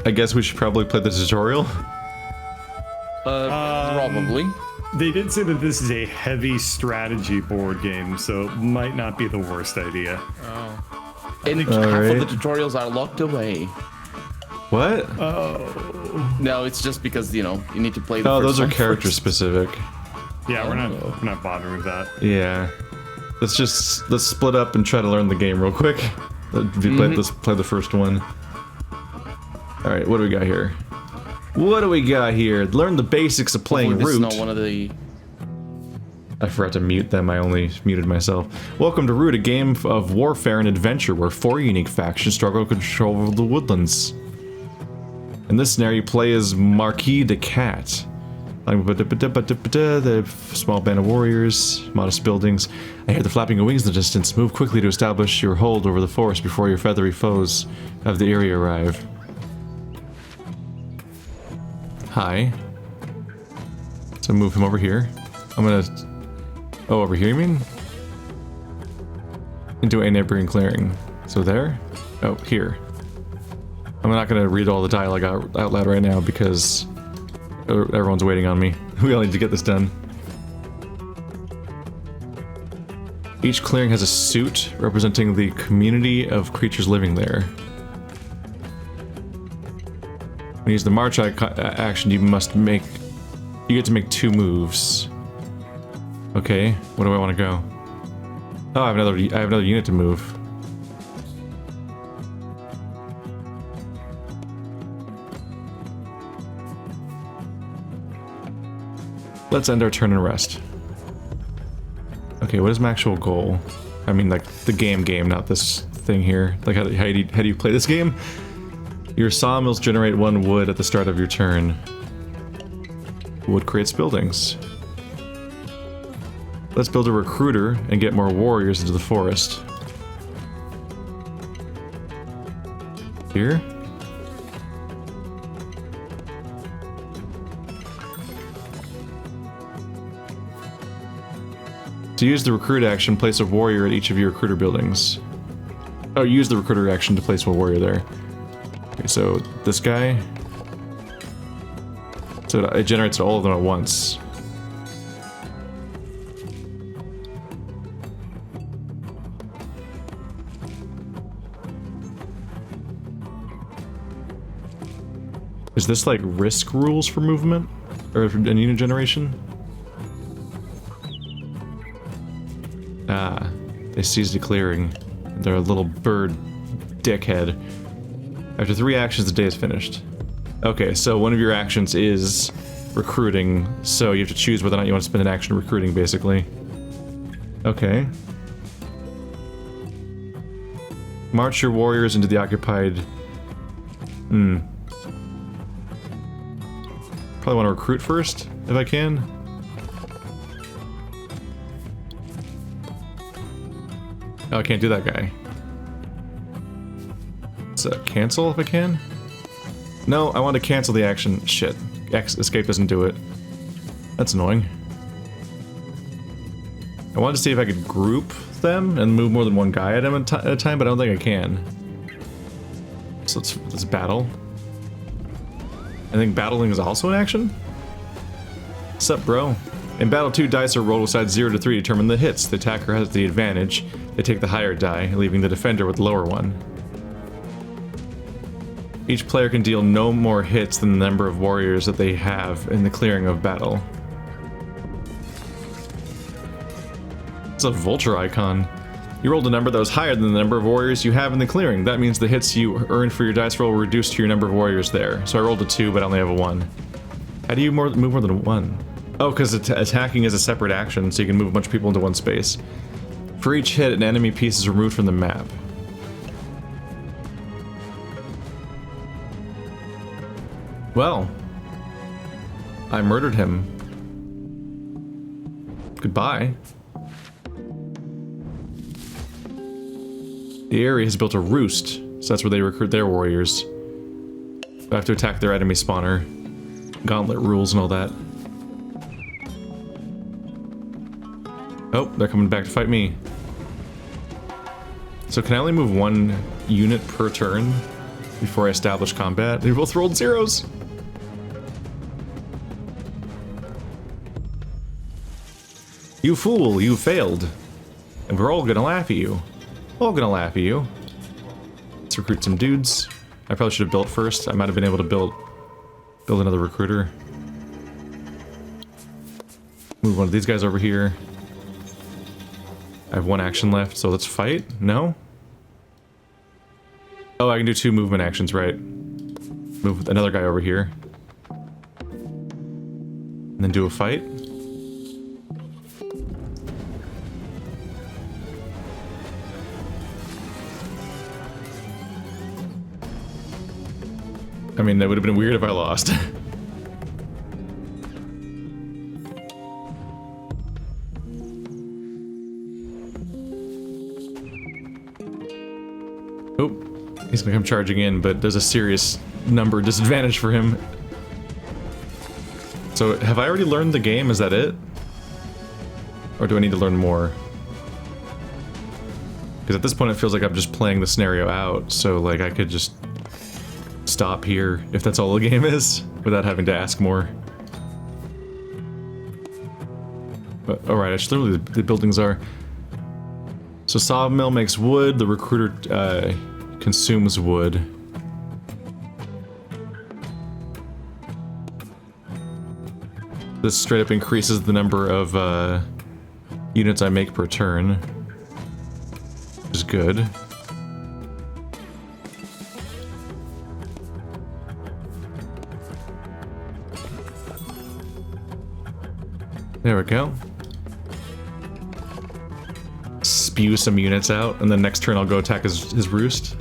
I guess we should probably play the tutorial. Probably. They did say that this is a heavy strategy board game, so it might not be the worst idea. Oh. And half right. of the tutorials are locked away. What? Oh. No, it's just because, you know, you need to play the Oh, first those are one character first. specific. Yeah, we're not bothering with that. Yeah. Let's split up and try to learn the game real quick. Let's play the first one. All right, what do we got here? What do we got here? Learn the basics of playing Hopefully this Root. is not one of the... I forgot to mute them, I only muted myself. Welcome to Root, a game of warfare and adventure where 4 unique factions struggle to control over the woodlands. In this scenario, you play as Marquise de Cat. The small band of warriors, modest buildings. I hear the flapping of wings in the distance. Move quickly to establish your hold over the forest before your feathery foes of the area arrive. Hi. So move him over here. I'm gonna... Oh, over here you mean? Into a neighboring clearing. So there? Oh, here. I'm not gonna read all the dialogue out loud right now because everyone's waiting on me. We all need to get this done. Each clearing has a suit representing the community of creatures living there. When you use the march action, you get to make 2 moves. Okay, where do I want to go? Oh, I have another unit to move. Let's end our turn and rest. Okay, what is my actual goal? I mean, like, the game, not this thing here. Like, how do you play this game? Your sawmills generate 1 wood at the start of your turn. Wood creates buildings. Let's build a recruiter and get more warriors into the forest. Here? To use the recruit action, place a warrior at each of your recruiter buildings. Oh, use the recruiter action to place a warrior there. Okay, so this guy. So it generates all of them at once. Is this like risk rules for movement? Or for unit generation? Ah, they seized a clearing. They're a little bird dickhead. After 3 actions, the day is finished. Okay, so one of your actions is recruiting, so you have to choose whether or not you want to spend an action recruiting, basically. Okay. March your warriors into the occupied... Probably want to recruit first, if I can. Oh, I can't do that guy. So cancel if I can? No, I want to cancel the action. Shit. Escape doesn't do it. That's annoying. I wanted to see if I could group them and move more than 1 guy at a time, but I don't think I can. So let's battle. I think battling is also an action? Sup, bro? In battle, 2 dice are rolled with sides 0 to 3 to determine the hits. The attacker has the advantage. They take the higher die, leaving the defender with the lower one. Each player can deal no more hits than the number of warriors that they have in the clearing of battle. It's a vulture icon. You rolled a number that was higher than the number of warriors you have in the clearing. That means the hits you earned for your dice roll were reduced to your number of warriors there. So I rolled a 2, but I only have a 1. How do you move more than 1? Oh, because attacking is a separate action, so you can move a bunch of people into 1 space. For each hit, an enemy piece is removed from the map. Well, I murdered him. Goodbye. The Eyrie has built a roost, so that's where they recruit their warriors. I have to attack their enemy spawner. Gauntlet rules and all that. Oh, they're coming back to fight me. So can I only move 1 unit per turn? before I establish combat. They both rolled zeros. You fool, you failed. And we're all gonna laugh at you. All gonna laugh at you. Let's recruit some dudes. I probably should have built first. I might have been able to build another recruiter. Move one of these guys over here. I have one action left, so let's fight. No? Oh, I can do 2 movement actions, right? Move another guy over here. And then do a fight. I mean, that would have been weird if I lost. Oh, he's gonna come charging in, but there's a serious number disadvantage for him. So, have I already learned the game? Is that it? Or do I need to learn more? Because at this point it feels like I'm just playing the scenario out, so like I could just stop here if that's all the game is, without having to ask more. But, alright, I should learn what the buildings are. So sawmill makes wood, the recruiter consumes wood. This straight up increases the number of units I make per turn, which is good. There we go. Spew some units out, and then next turn I'll go attack his roost.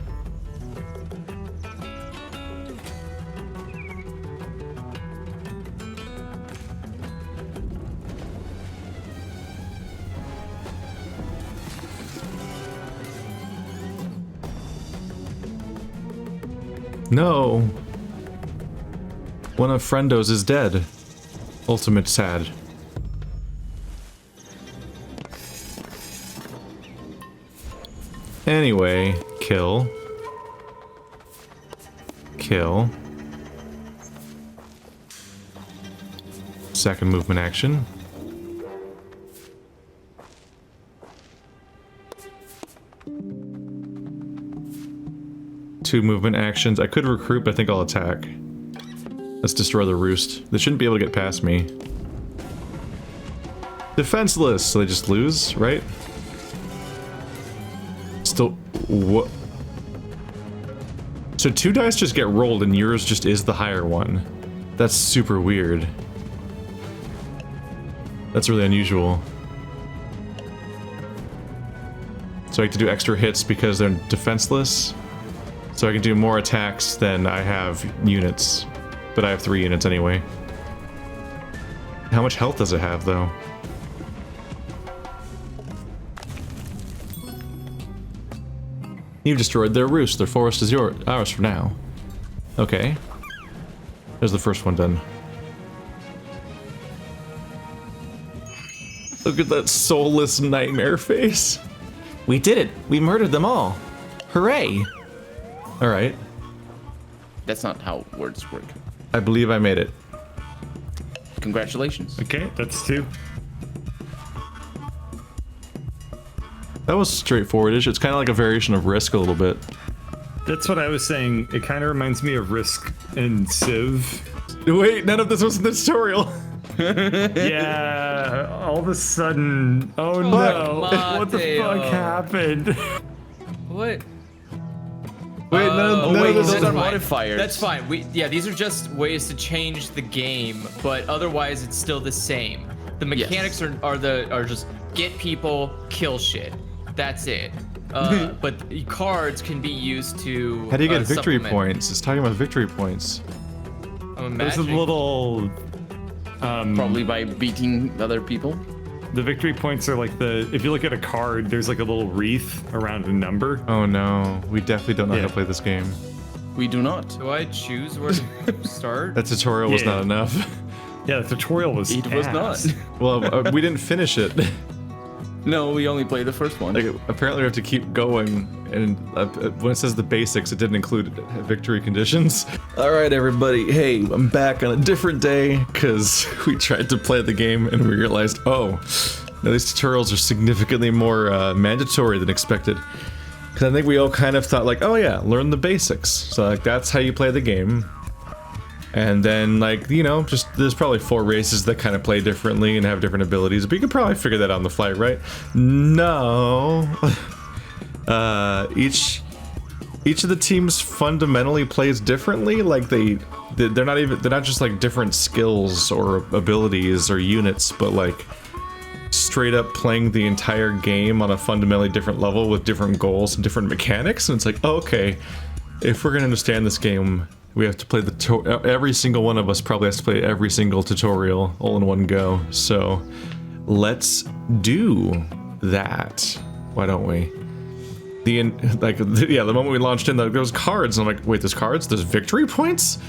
No! One of Friendos is dead. Ultimate sad. Anyway, kill. Kill. Second movement action. Two movement actions. I could recruit, but I think I'll attack. Let's destroy the roost. They shouldn't be able to get past me. Defenseless, so they just lose, right? Still, what? So 2 dice just get rolled and yours just is the higher one. That's super weird. That's really unusual. So I have to do extra hits because they're defenseless. So I can do more attacks than I have units. But I have 3 units anyway. How much health does it have, though? You've destroyed their roost. Their forest is ours for now. Okay. There's the first one done. Look at that soulless nightmare face. We did it! We murdered them all! Hooray! Alright. That's not how words work. I believe I made it. Congratulations. Okay, that's 2. That was straightforward-ish. It's kind of like a variation of Risk a little bit. That's what I was saying. It kind of reminds me of Risk and Civ. Wait, none of this was in the tutorial. Yeah, all of a sudden... Oh no, what the fuck happened? What? Wait, none of this those is... are modifiers. That's fine. These are just ways to change the game, but otherwise it's still the same. The mechanics are just get people, kill shit. That's it. But cards can be used to. How do you get victory supplement. points? It's talking about victory points. I'm There's a imagining. little... Probably by beating other people. The victory points are like if you look at a card, there's like a little wreath around a number. Oh no, we definitely don't know how Yeah. to play this game. We do not. Do I choose where to start? That tutorial was Yeah. not enough. Yeah, the tutorial was It was ass. not. Well, we didn't finish it. No, we only played the first one. Like, apparently we have to keep going, and when it says the basics, it didn't include victory conditions. All right, everybody. Hey, I'm back on a different day, because we tried to play the game, and we realized, oh, now these tutorials are significantly more mandatory than expected. Because I think we all kind of thought, like, oh yeah, learn the basics. So, like, that's how you play the game. And then, like, you know, just there's probably 4 races that kind of play differently and have different abilities, but you could probably figure that out on the fly, right? No. Each of the teams fundamentally plays differently. Like they're not just like different skills or abilities or units, but like straight up playing the entire game on a fundamentally different level with different goals and different mechanics. And it's like, oh, okay, if we're gonna understand this game, we have to play every single one of us probably has to play every single tutorial all in one go. So let's do that. Why don't we? The moment we launched in, there was cards, and I'm like, wait, there's cards? There's victory points?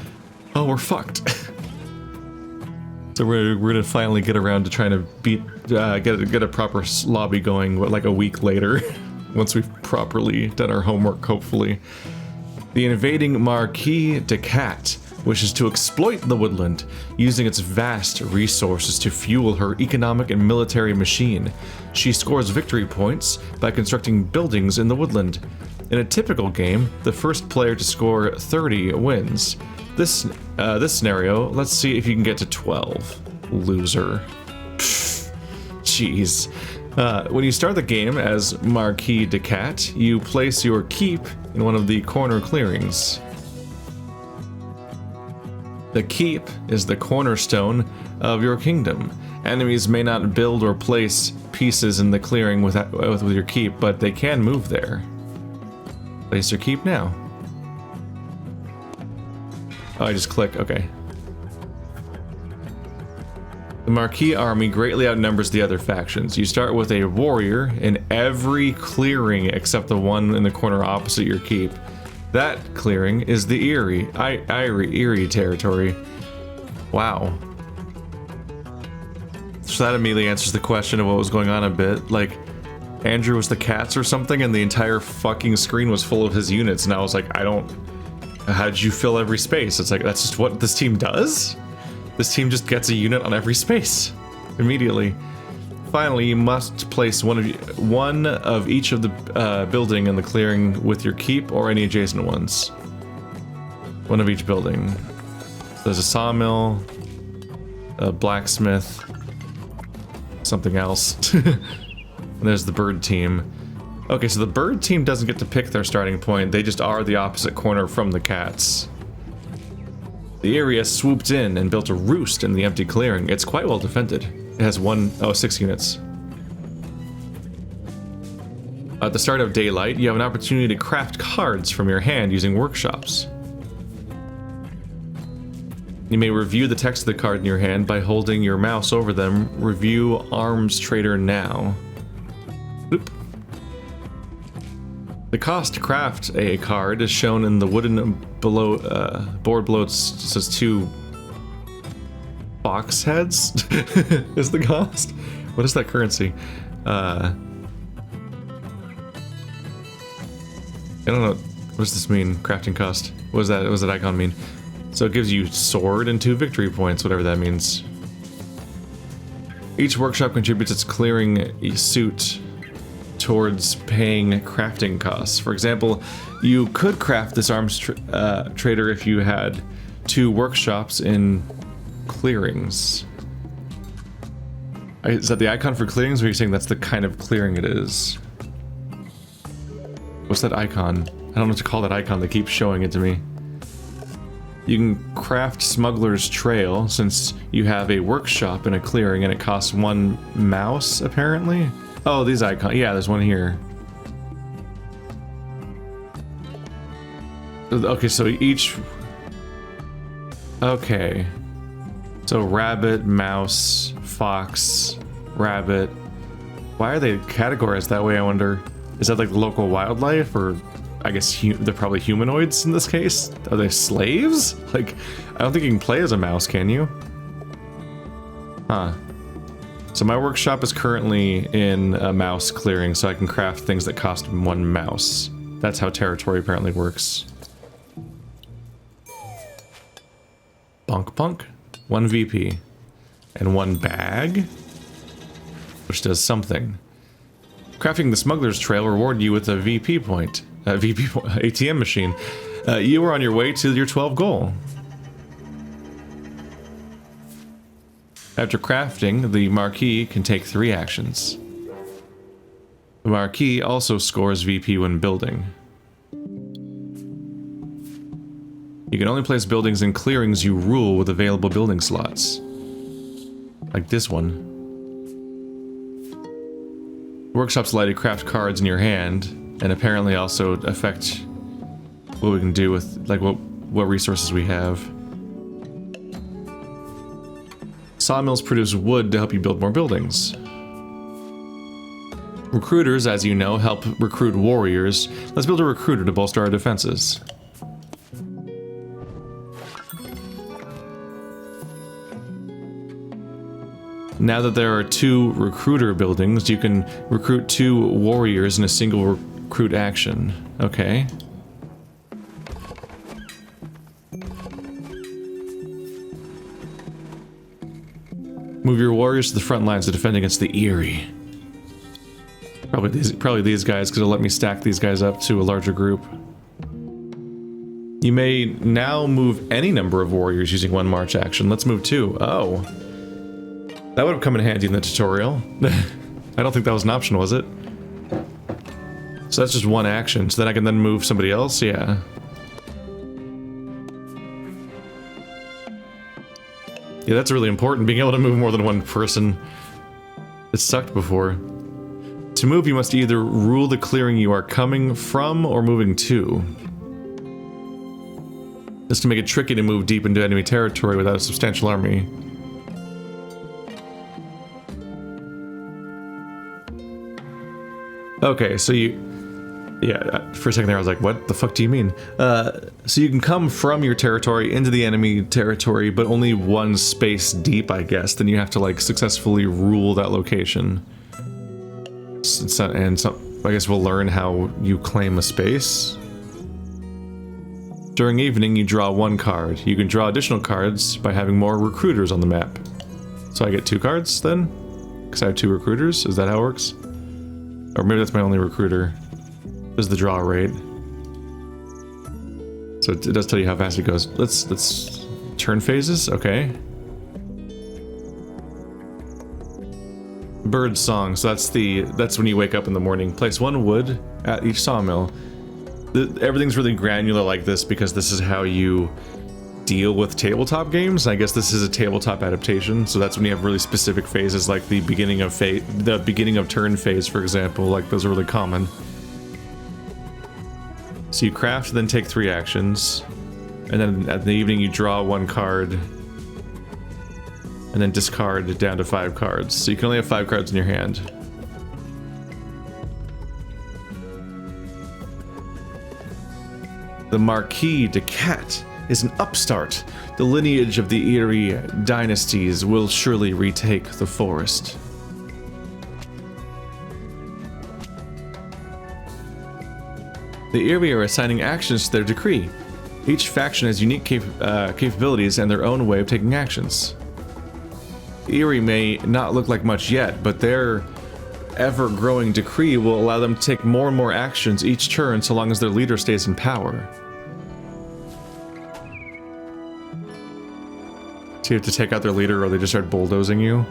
Oh, we're fucked. So we're gonna finally get around to trying to get a proper lobby going, like a week later, once we've properly done our homework, hopefully. The invading Marquise de Cat wishes to exploit the woodland, using its vast resources to fuel her economic and military machine. She scores victory points by constructing buildings in the woodland. In a typical game, the first player to score 30 wins. This scenario, let's see if you can get to 12. Loser. Pfft, jeez. When you start the game as Marquise de Cat, you place your keep in one of the corner clearings. The keep is the cornerstone of your kingdom. Enemies may not build or place pieces in the clearing with your keep, but they can move there. Place your keep now. Oh, I just click, okay. The Marquise army greatly outnumbers the other factions. You start with a warrior in every clearing except the one in the corner opposite your keep. That clearing is the Eyrie territory. Wow. So that immediately answers the question of what was going on a bit. Like, Andrew was the cats or something, and the entire fucking screen was full of his units, and I was like, how'd you fill every space? It's like, that's just what this team does? This team just gets a unit on every space immediately. Finally, you must place one of each of the building in the clearing with your keep or any adjacent ones. One of each building. There's a sawmill, a blacksmith, something else. And there's the bird team. Okay, so the bird team doesn't get to pick their starting point. They just are the opposite corner from the cats. The area swooped in and built a roost in the empty clearing. It's quite well defended. It has 6 units. At the start of daylight, you have an opportunity to craft cards from your hand using workshops. You may review the text of the card in your hand by holding your mouse over them. Review Arms Trader now. Oop. The cost to craft a card is shown in the wooden board below. It says 2 box heads is the cost. What is that currency? I don't know. What does this mean? Crafting cost. What does that icon mean? So it gives you sword and 2 victory points, whatever that means. Each workshop contributes its clearing suit towards paying crafting costs. For example, you could craft this arms trader if you had 2 workshops in clearings. Is that the icon for clearings, or are you saying that's the kind of clearing it is? What's that icon? I don't know what to call that icon. They keep showing it to me. You can craft Smuggler's Trail since you have a workshop in a clearing and it costs 1 mouse, apparently. Oh, these icons. Yeah, there's one here. Okay, so each... Okay. So rabbit, mouse, fox, rabbit. Why are they categorized that way, I wonder? Is that like the local wildlife, or I guess they're probably humanoids in this case? Are they slaves? Like, I don't think you can play as a mouse, can you? Huh. So my workshop is currently in a mouse clearing, so I can craft things that cost 1 mouse. That's how territory apparently works. Bonk bonk. 1 VP. And 1 bag, which does something. Crafting the smuggler's trail rewarded you with a VP point. ATM machine. You were on your way to your 12 goal. After crafting, the Marquis can take 3 actions. The Marquis also scores VP when building. You can only place buildings in clearings you rule with available building slots. Like this one. Workshops allow you to craft cards in your hand, and apparently also affect what we can do with, like, what resources we have. Sawmills produce wood to help you build more buildings. Recruiters, as you know, help recruit warriors. Let's build a recruiter to bolster our defenses. Now that there are 2 recruiter buildings, you can recruit 2 warriors in a single recruit action. Okay. Move your warriors to the front lines to defend against the Eyrie. Probably these guys, because it'll let me stack these guys up to a larger group. You may now move any number of warriors using 1 march action. Let's move 2. Oh. That would have come in handy in the tutorial. I don't think that was an option, was it? So that's just 1 action, so then I can then move somebody else? Yeah. Yeah, that's really important, being able to move more than 1 person. It sucked before. To move, you must either rule the clearing you are coming from or moving to. This can make it tricky to move deep into enemy territory without a substantial army. Okay, so yeah, for a second there I was like, what the fuck do you mean? So you can come from your territory into the enemy territory, but only 1 space deep, I guess. Then you have to, like, successfully rule that location. I guess we'll learn how you claim a space. During evening, you draw 1 card. You can draw additional cards by having more recruiters on the map. So I get 2 cards, then? Because I have 2 recruiters? Is that how it works? Or maybe that's my only recruiter. This is the draw rate. So it does tell you how fast it goes. Let's turn phases, okay. Bird song, so that's when you wake up in the morning. Place 1 wood at each sawmill. Everything's really granular like this because this is how you deal with tabletop games. I guess this is a tabletop adaptation, so that's when you have really specific phases, like the beginning of turn phase, for example. Like, those are really common. So you craft, then take 3 actions, and then at the evening you draw 1 card, and then discard down to 5 cards. So you can only have 5 cards in your hand. The Marquise de Cat is an upstart. The lineage of the Eyrie Dynasties will surely retake the forest. The Eyrie are assigning actions to their decree. Each faction has unique capabilities and their own way of taking actions. The Eyrie may not look like much yet, but their ever-growing decree will allow them to take more and more actions each turn so long as their leader stays in power. So you have to take out their leader or they just start bulldozing you.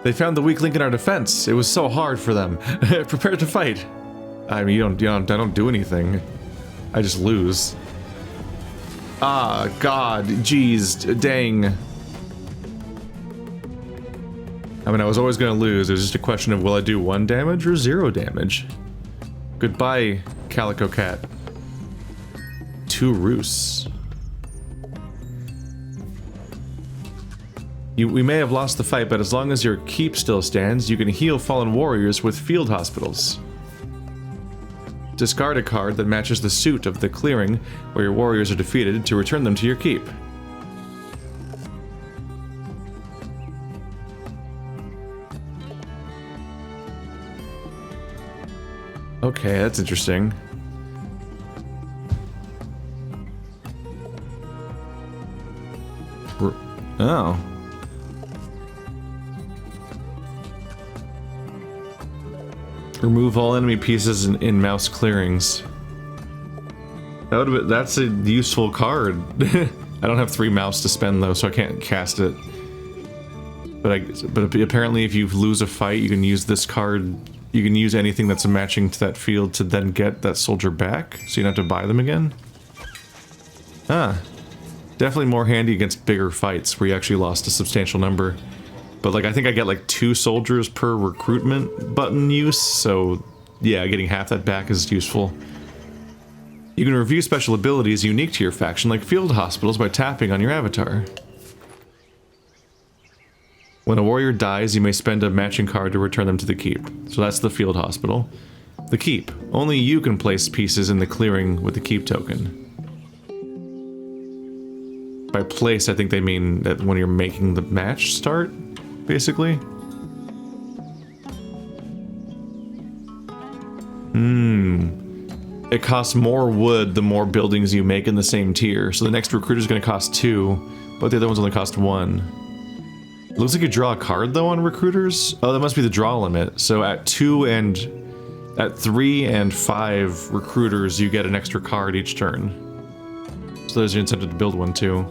They found the weak link in our defense. It was so hard for them. Prepare to fight. I mean, I don't do anything. I just lose. Ah, God, jeez, dang. I mean, I was always going to lose. It was just a question of will I do 1 damage or 0 damage? Goodbye, Calico Cat. 2 roosts. We may have lost the fight, but as long as your keep still stands, you can heal fallen warriors with field hospitals. Discard a card that matches the suit of the clearing where your warriors are defeated to return them to your keep. Okay, that's interesting. Oh. Remove all enemy pieces in mouse clearings. That's a useful card. I don't have 3 mouse to spend though, so I can't cast it. But apparently if you lose a fight, you can use this card. You can use anything that's matching to that field to then get that soldier back, so you don't have to buy them again. Ah. Definitely more handy against bigger fights where you actually lost a substantial number. But like I think I get like 2 soldiers per recruitment button use, so yeah, getting half that back is useful. You can review special abilities unique to your faction like field hospitals by tapping on your avatar. When a warrior dies, you may spend a matching card to return them to the keep. So that's the field hospital. The keep. Only you can place pieces in the clearing with the keep token. By place, I think they mean that when you're making the match start, basically. It costs more wood the more buildings you make in the same tier. So the next recruiter is going to cost 2, but the other ones only cost 1. It looks like you draw a card though on recruiters. Oh, that must be the draw limit. So at 3 and 5 recruiters, you get an extra card each turn. So there's your incentive to build one too.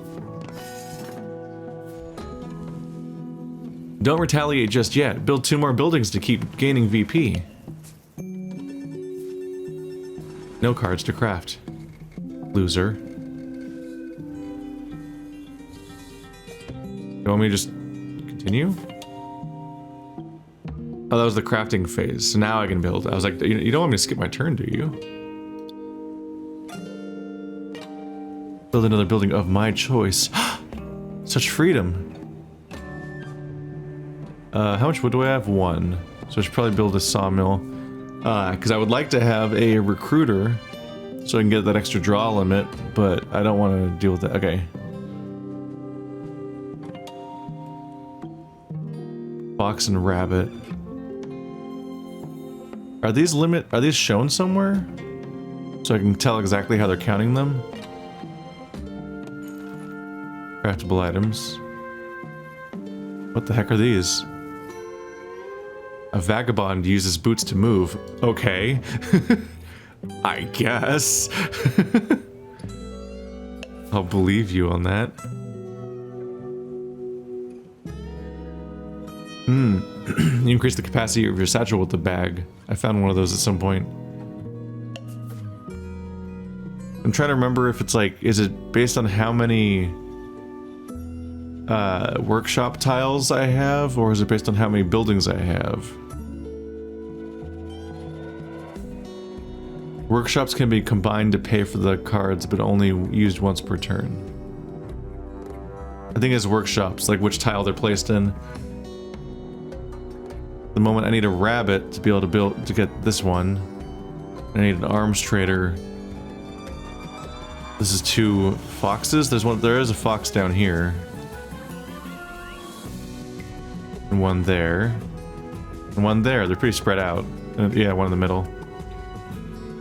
Don't retaliate just yet. Build 2 more buildings to keep gaining VP. No cards to craft. Loser. You want me to just continue? Oh, that was the crafting phase. So now I can build. I was like, you don't want me to skip my turn, do you? Build another building of my choice. Such freedom. How much wood do I have? 1. So I should probably build a sawmill. Because I would like to have a recruiter so I can get that extra draw limit, but I don't want to deal with that. Okay. Fox and rabbit. Are these shown somewhere? So I can tell exactly how they're counting them? Craftable items. What the heck are these? A vagabond uses boots to move. Okay. I guess. I'll believe you on that. You increase the capacity of your satchel with the bag. I found one of those at some point. I'm trying to remember if it's like, is it based on how many workshop tiles I have, or is it based on how many buildings I have? Workshops can be combined to pay for the cards, but only used once per turn. I think it's workshops, like which tile they're placed in. The moment I need a rabbit to be able to get this one. I need an arms trader. This is 2 foxes. There is a fox down here. And 1 there. And 1 there. They're pretty spread out. Yeah, 1 in the middle.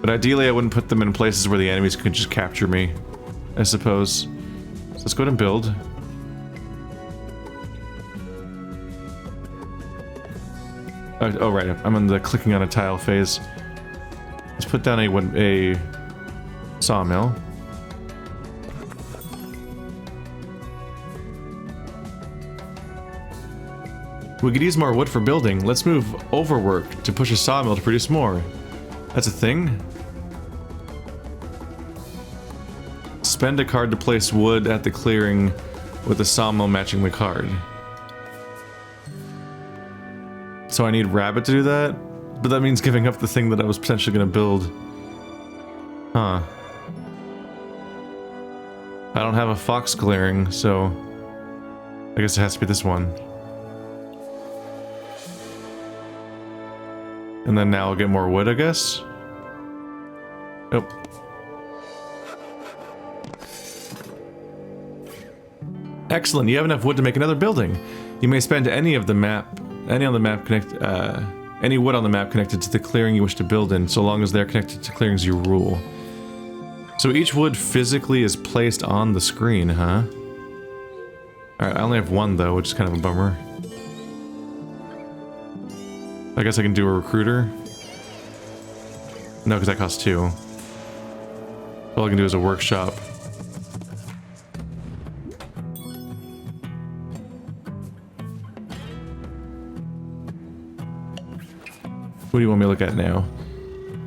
But ideally I wouldn't put them in places where the enemies could just capture me, I suppose. So let's go ahead and build. Oh right, I'm in the clicking on a tile phase. Let's put down a sawmill. We could use more wood for building. Let's move overwork to push a sawmill to produce more. That's a thing? Spend a card to place wood at the clearing with a sawmill matching the card. So I need rabbit to do that? But that means giving up the thing that I was potentially going to build. Huh. I don't have a fox clearing, so I guess it has to be this one. And then now I'll get more wood, I guess? Nope. Excellent, you have enough wood to make another building. You may spend any on the map any wood on the map connected to the clearing you wish to build in, so long as they're connected to clearings you rule. So each wood physically is placed on the screen, huh? Alright, I only have one though, which is kind of a bummer. I guess I can do a recruiter. No, because that costs 2. All I can do is a workshop. What do you want me to look at now?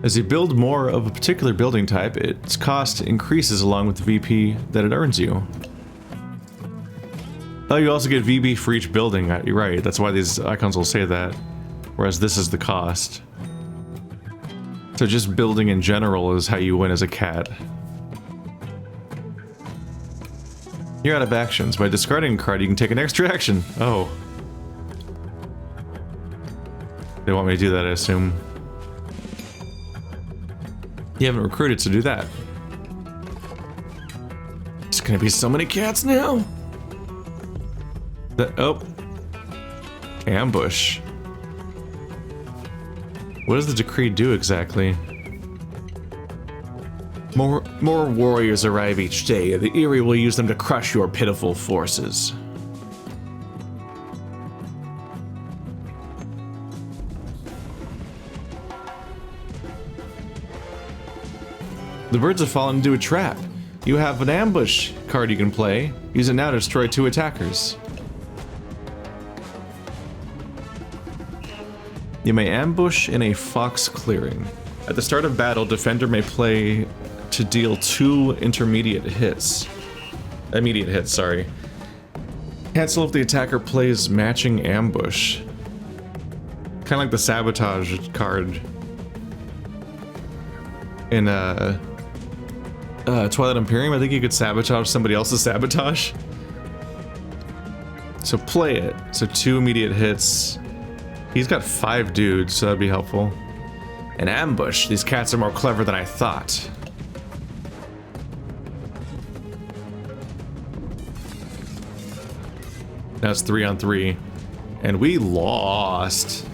As you build more of a particular building type, its cost increases along with the VP that it earns you. Oh, you also get VB for each building. You're right, that's why these icons will say that. Whereas this is the cost. So just building in general is how you win as a cat. You're out of actions. By discarding a card, you can take an extra action. Oh. They want me to do that, I assume. You haven't recruited, so do that. There's gonna be so many cats now. Oh. Ambush. What does the decree do exactly? More warriors arrive each day. The Eyrie will use them to crush your pitiful forces. The birds have fallen into a trap. You have an ambush card you can play. Use it now to destroy 2 attackers. You may ambush in a fox clearing. At the start of battle, defender may play to deal 2 immediate hits, sorry. Cancel if the attacker plays matching ambush. Kind of like the sabotage card in Twilight Imperium. I think you could sabotage somebody else's sabotage. So play it. So 2 immediate hits. He's got 5 dudes, so that'd be helpful. An ambush. These cats are more clever than I thought. Now it's 3 on 3. And we lost.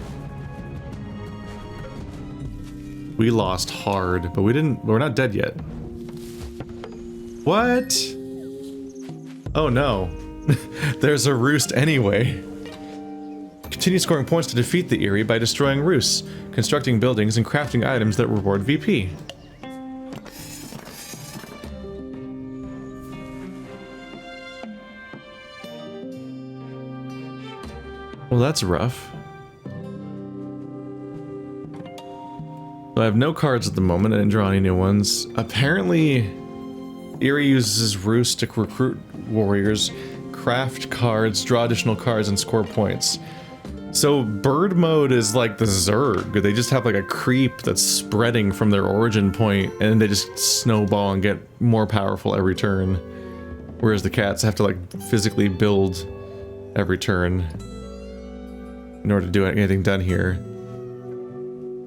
We lost hard, but we're not dead yet. What? Oh no. There's a roost anyway. Continue scoring points to defeat the Eyrie by destroying roosts, constructing buildings, and crafting items that reward VP. Well, that's rough. So I have no cards at the moment. I didn't draw any new ones. Apparently, Eyrie uses roost to recruit warriors, craft cards, draw additional cards, and score points. So bird mode is like the Zerg. They just have like a creep that's spreading from their origin point, and they just snowball and get more powerful every turn. Whereas the cats have to like physically build every turn in order to do anything done here.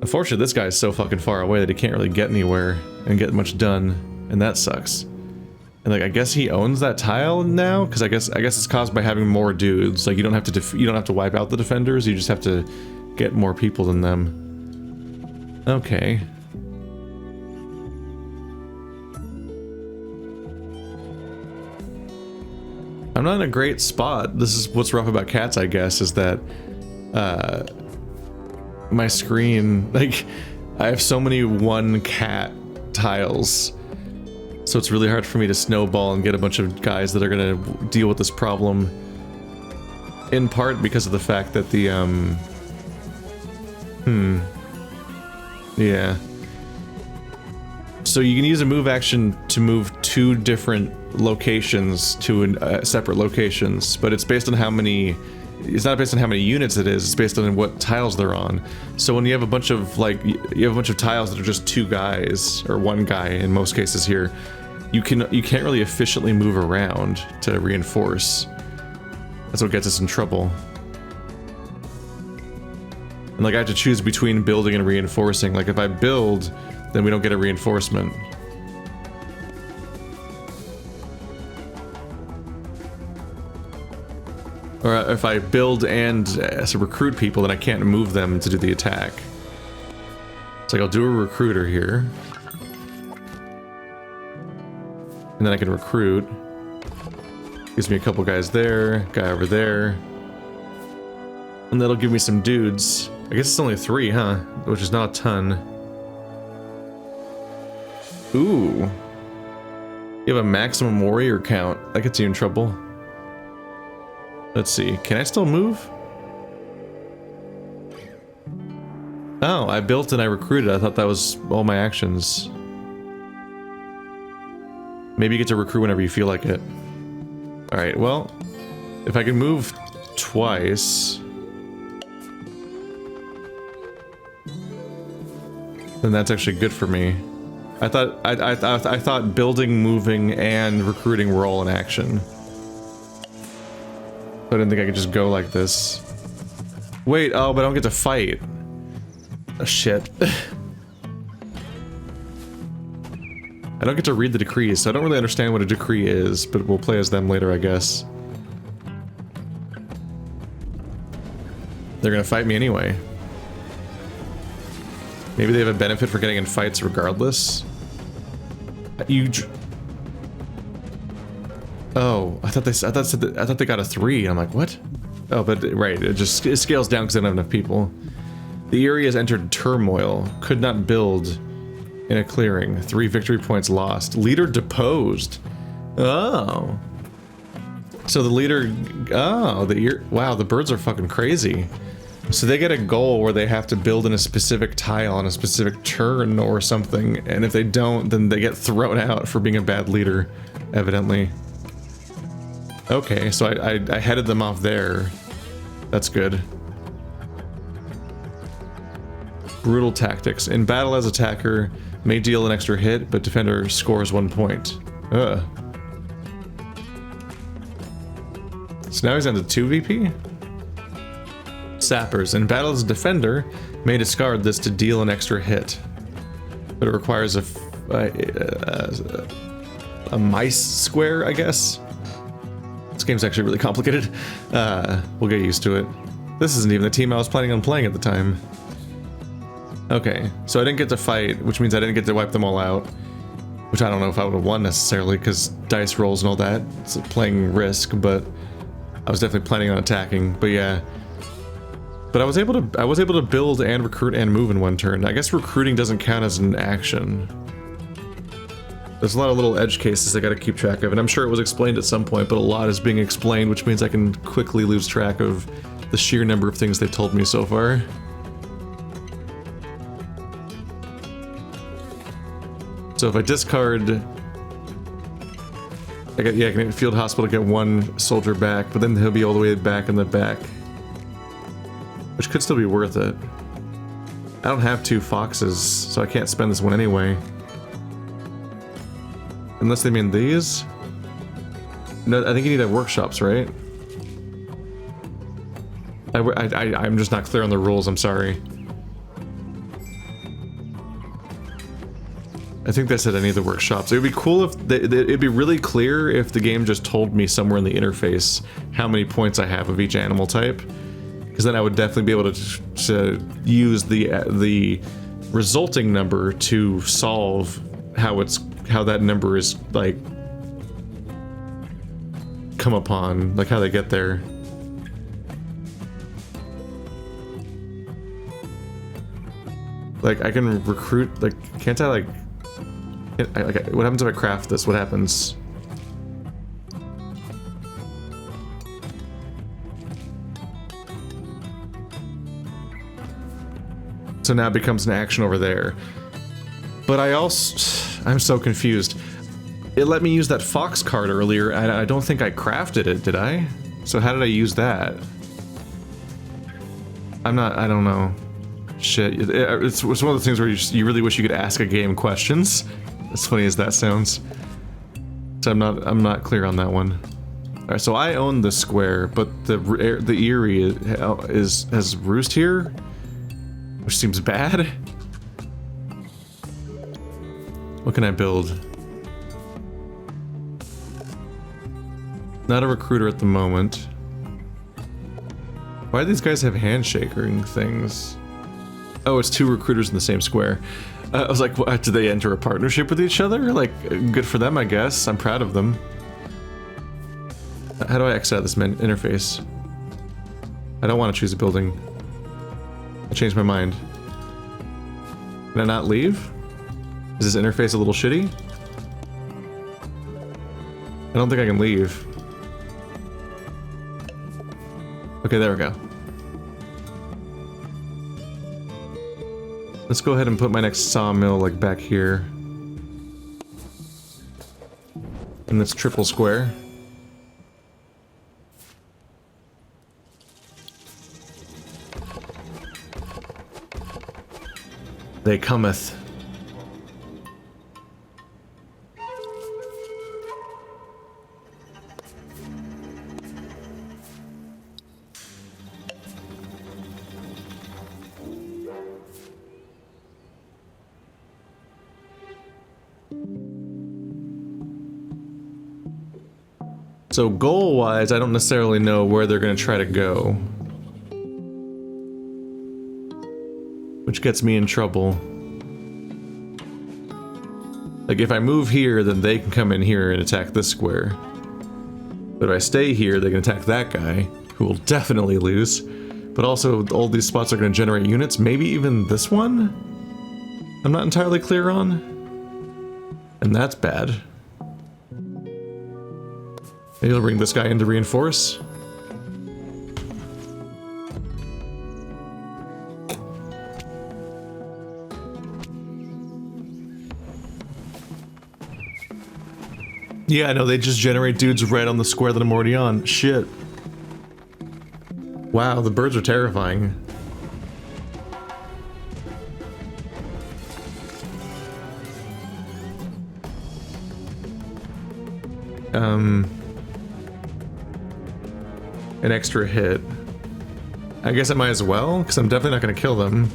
Unfortunately, this guy is so fucking far away that he can't really get anywhere and get much done, and that sucks. And like, I guess he owns that tile now, because I guess it's caused by having more dudes. Like, you don't have to wipe out the defenders. You just have to get more people than them. Okay. I'm not in a great spot. This is what's rough about cats, I guess, is that my screen, like, I have so many 1 cat tiles. So it's really hard for me to snowball and get a bunch of guys that are gonna deal with this problem. In part because of the fact that the, yeah. So you can use a move action to move 2 different locations to separate locations, but it's based on how many... It's not based on how many units it is, it's based on what tiles they're on. So when you have a bunch of, like, you have a bunch of tiles that are just 2 guys, or 1 guy in most cases here, you can't really efficiently move around to reinforce. That's what gets us in trouble. And like, I have to choose between building and reinforcing. Like, if I build, then we don't get a reinforcement. Or if I build and recruit people, then I can't move them to do the attack. So like I'll do a recruiter here. And then I can recruit. Gives me a couple guys there, guy over there. And that'll give me some dudes. I guess it's only 3, huh? Which is not a ton. Ooh. You have a maximum warrior count. That gets you in trouble. Let's see. Can I still move? Oh, I built and I recruited. I thought that was all my actions. Maybe you get to recruit whenever you feel like it. Alright, well, if I can move twice, then that's actually good for me. I thought building, moving, and recruiting were all in action. I didn't think I could just go like this. Wait, oh, but I don't get to fight. Oh, shit. I don't get to read the decrees, so I don't really understand what a decree is, but we'll play as them later, I guess. They're gonna fight me anyway. Maybe they have a benefit for getting in fights regardless. Oh, I thought they got a 3. I'm like, what? Oh, but right, it scales down because they don't have enough people. The Eyrie has entered turmoil. Could not build in a clearing. 3 victory points lost. Leader deposed. Oh. So the leader... Oh, wow, the birds are fucking crazy. So they get a goal where they have to build in a specific tile on a specific turn or something, and if they don't, then they get thrown out for being a bad leader, evidently. Okay, so I headed them off there. That's good. Brutal tactics. In battle as attacker, may deal an extra hit, but defender scores 1 point. Ugh. So now he's on to 2 VP? Sappers. In battle as a defender, may discard this to deal an extra hit. But it requires a mice square, I guess? This game's actually really complicated. We'll get used to it. This isn't even the team I was planning on playing at the time. Okay, so I didn't get to fight, which means I didn't get to wipe them all out. Which I don't know if I would have won necessarily, because dice rolls and all that. It's playing Risk, but I was definitely planning on attacking. But yeah. But I was able to build and recruit and move in 1 turn. I guess recruiting doesn't count as an action. There's a lot of little edge cases I gotta keep track of, and I'm sure it was explained at some point, but a lot is being explained, which means I can quickly lose track of the sheer number of things they've told me so far. So if I discard... I can field hospital get 1 soldier back, but then he'll be all the way back in the back. Which could still be worth it. I don't have 2 foxes, so I can't spend this one anyway. Unless they mean these? No, I think you need to have workshops, right? I'm just not clear on the rules, I'm sorry. I think they said I need the workshops. It would be cool if it'd be really clear if the game just told me somewhere in the interface how many points I have of each animal type, because then I would definitely be able to use the resulting number to solve how that number is like come upon, like how they get there. Like I can recruit, like can't I like? What happens if I craft this? What happens? So now it becomes an action over there. But I'm so confused. It let me use that fox card earlier, and I don't think I crafted it, did I? So how did I use that? I don't know. Shit, it's one of those things where you really wish you could ask a game questions. As funny as that sounds. So I'm not clear on that one. Alright, so I own the square, but the Eyrie has roost here, which seems bad. What can I build? Not a recruiter at the moment. Why do these guys have handshaking things? Oh, it's 2 recruiters in the same square. I was like, what, did they enter a partnership with each other? Like, good for them, I guess. I'm proud of them. How do I exit out this interface? I don't want to choose a building. I changed my mind. Can I not leave? Is this interface a little shitty? I don't think I can leave. Okay, there we go. Let's go ahead and put my next sawmill like back here. In this triple square. They cometh. So goal-wise, I don't necessarily know where they're going to try to go. Which gets me in trouble. Like, if I move here, then they can come in here and attack this square. But if I stay here, they can attack that guy, who will definitely lose. But also, all these spots are going to generate units, maybe even this one? I'm not entirely clear on. And that's bad. Maybe I'll bring this guy in to reinforce. Yeah, no, they just generate dudes right on the square that I'm already on. Shit. Wow, the birds are terrifying. An extra hit. I guess I might as well, because I'm definitely not going to kill them.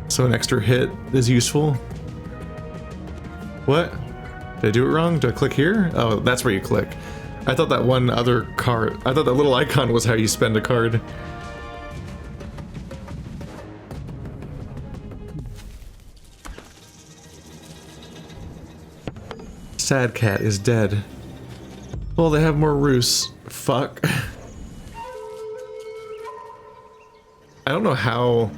So an extra hit is useful. What? Did I do it wrong? Do I click here? Oh, that's where you click. I thought that one other card... I thought that little icon was how you spend a card. Sad cat is dead. Well, they have more roosts. Fuck. I don't know how...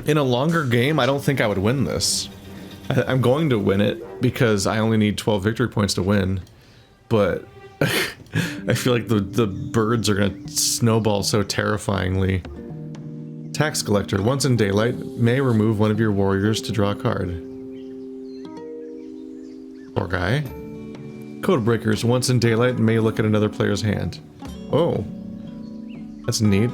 In a longer game, I don't think I would win this. I'm going to win it because I only need 12 victory points to win. But I feel like the birds are going to snowball so terrifyingly. Tax collector. Once in daylight, may remove one of your warriors to draw a card. Poor guy. Code breakers. Once in daylight, may look at another player's hand. Oh. That's neat.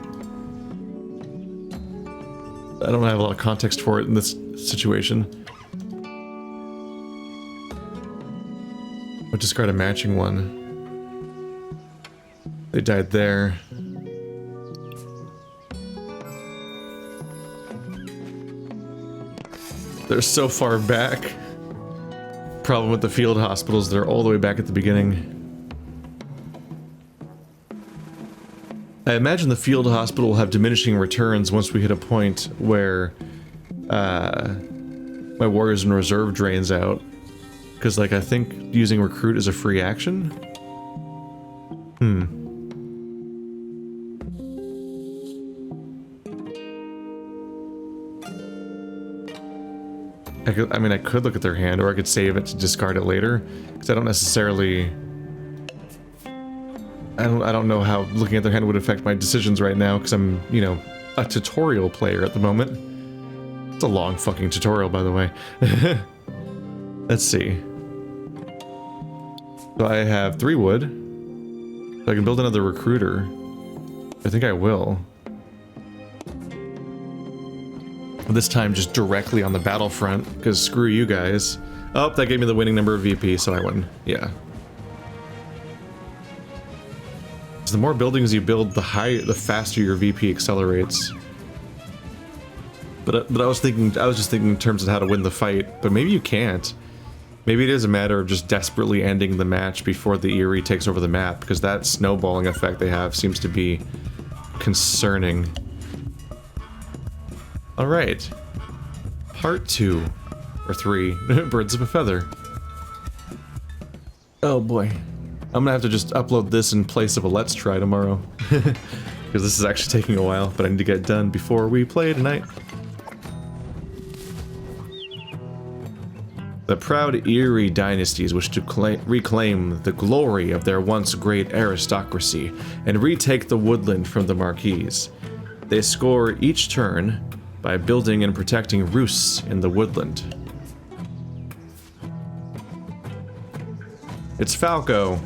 I don't have a lot of context for it in this situation. I'll discard a matching one. They died there. They're so far back. Problem with the field hospitals, they're all the way back at the beginning. I imagine the field hospital will have diminishing returns once we hit a point where my warriors in reserve drains out. Because, like, I think using recruit is a free action? I could look at their hand, or I could save it to discard it later. Because I don't necessarily... I don't know how looking at their hand would affect my decisions right now, because I'm, you know, a tutorial player at the moment. It's a long fucking tutorial, by the way. Let's see. So I have 3 wood. So I can build another recruiter. I think I will. This time just directly on the battlefront, because screw you guys. Oh, that gave me the winning number of VP, so I win. Yeah. So the more buildings you build, the faster your VP accelerates. But I was just thinking in terms of how to win the fight. But maybe you can't. Maybe it is a matter of just desperately ending the match before the Eyrie takes over the map, because that snowballing effect they have seems to be concerning. Alright. Part 2. Or 3. Birds of a feather. Oh boy. I'm gonna have to just upload this in place of a Let's Try tomorrow. Because this is actually taking a while, but I need to get it done before we play tonight. The proud Eyrie Dynasties wish to reclaim the glory of their once great aristocracy and retake the woodland from the Marquise. They score each turn by building and protecting roosts in the woodland. It's Falco.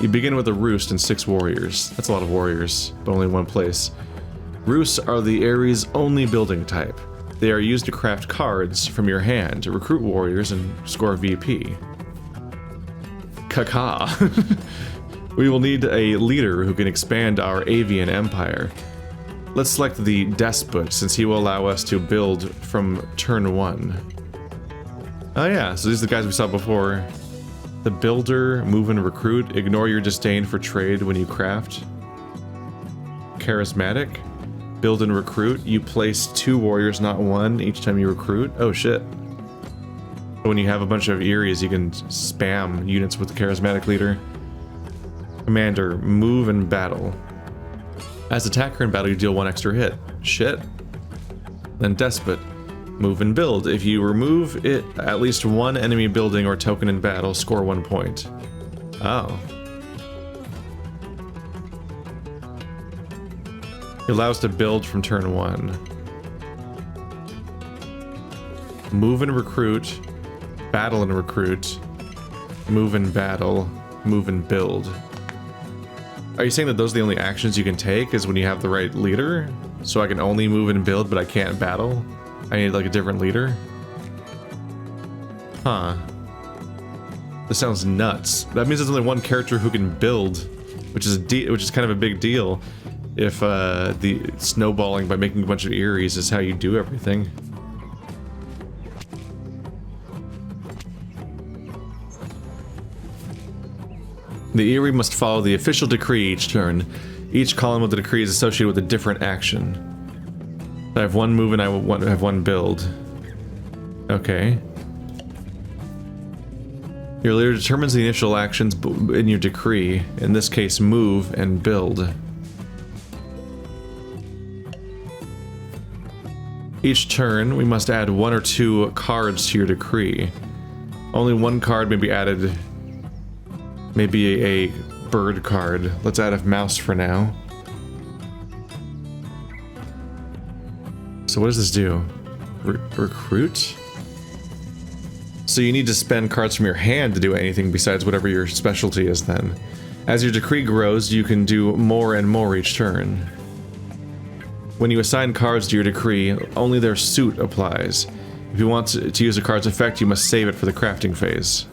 You begin with a roost and 6 warriors. That's a lot of warriors, but only one place. Roosts are the Eyrie's only building type. They are used to craft cards from your hand to recruit warriors and score VP. Kaka. We will need a leader who can expand our avian empire. Let's select the Despot, since he will allow us to build from turn 1. Oh yeah, so these are the guys we saw before. The Builder, Move and Recruit, ignore your disdain for trade when you craft. Charismatic, Build and Recruit, you place 2 warriors, not 1, each time you recruit. Oh shit. When you have a bunch of Eyries, you can spam units with the Charismatic leader. Commander, Move and Battle. As attacker in battle, you deal 1 extra hit. Shit. Then Despot. Move and build. If you remove it, at least 1 enemy building or token in battle, score 1 point. Oh. It allows to build from turn 1. Move and recruit. Battle and recruit. Move and battle. Move and build. Are you saying that those are the only actions you can take, is when you have the right leader? So I can only move and build, but I can't battle? I need like a different leader? Huh. This sounds nuts. That means there's only 1 character who can build, which is kind of a big deal if the snowballing by making a bunch of Eyries is how you do everything. The Eyrie must follow the official decree each turn. Each column of the decree is associated with a different action. I have 1 move and I have 1 build. Okay. Your leader determines the initial actions in your decree, in this case move and build. Each turn, we must add 1 or 2 cards to your decree. Only 1 card may be added. Maybe a bird card. Let's add a mouse for now. So what does this do? Recruit? So you need to spend cards from your hand to do anything besides whatever your specialty is then. As your decree grows, you can do more and more each turn. When you assign cards to your decree, only their suit applies. If you want to use a card's effect, you must save it for the crafting phase.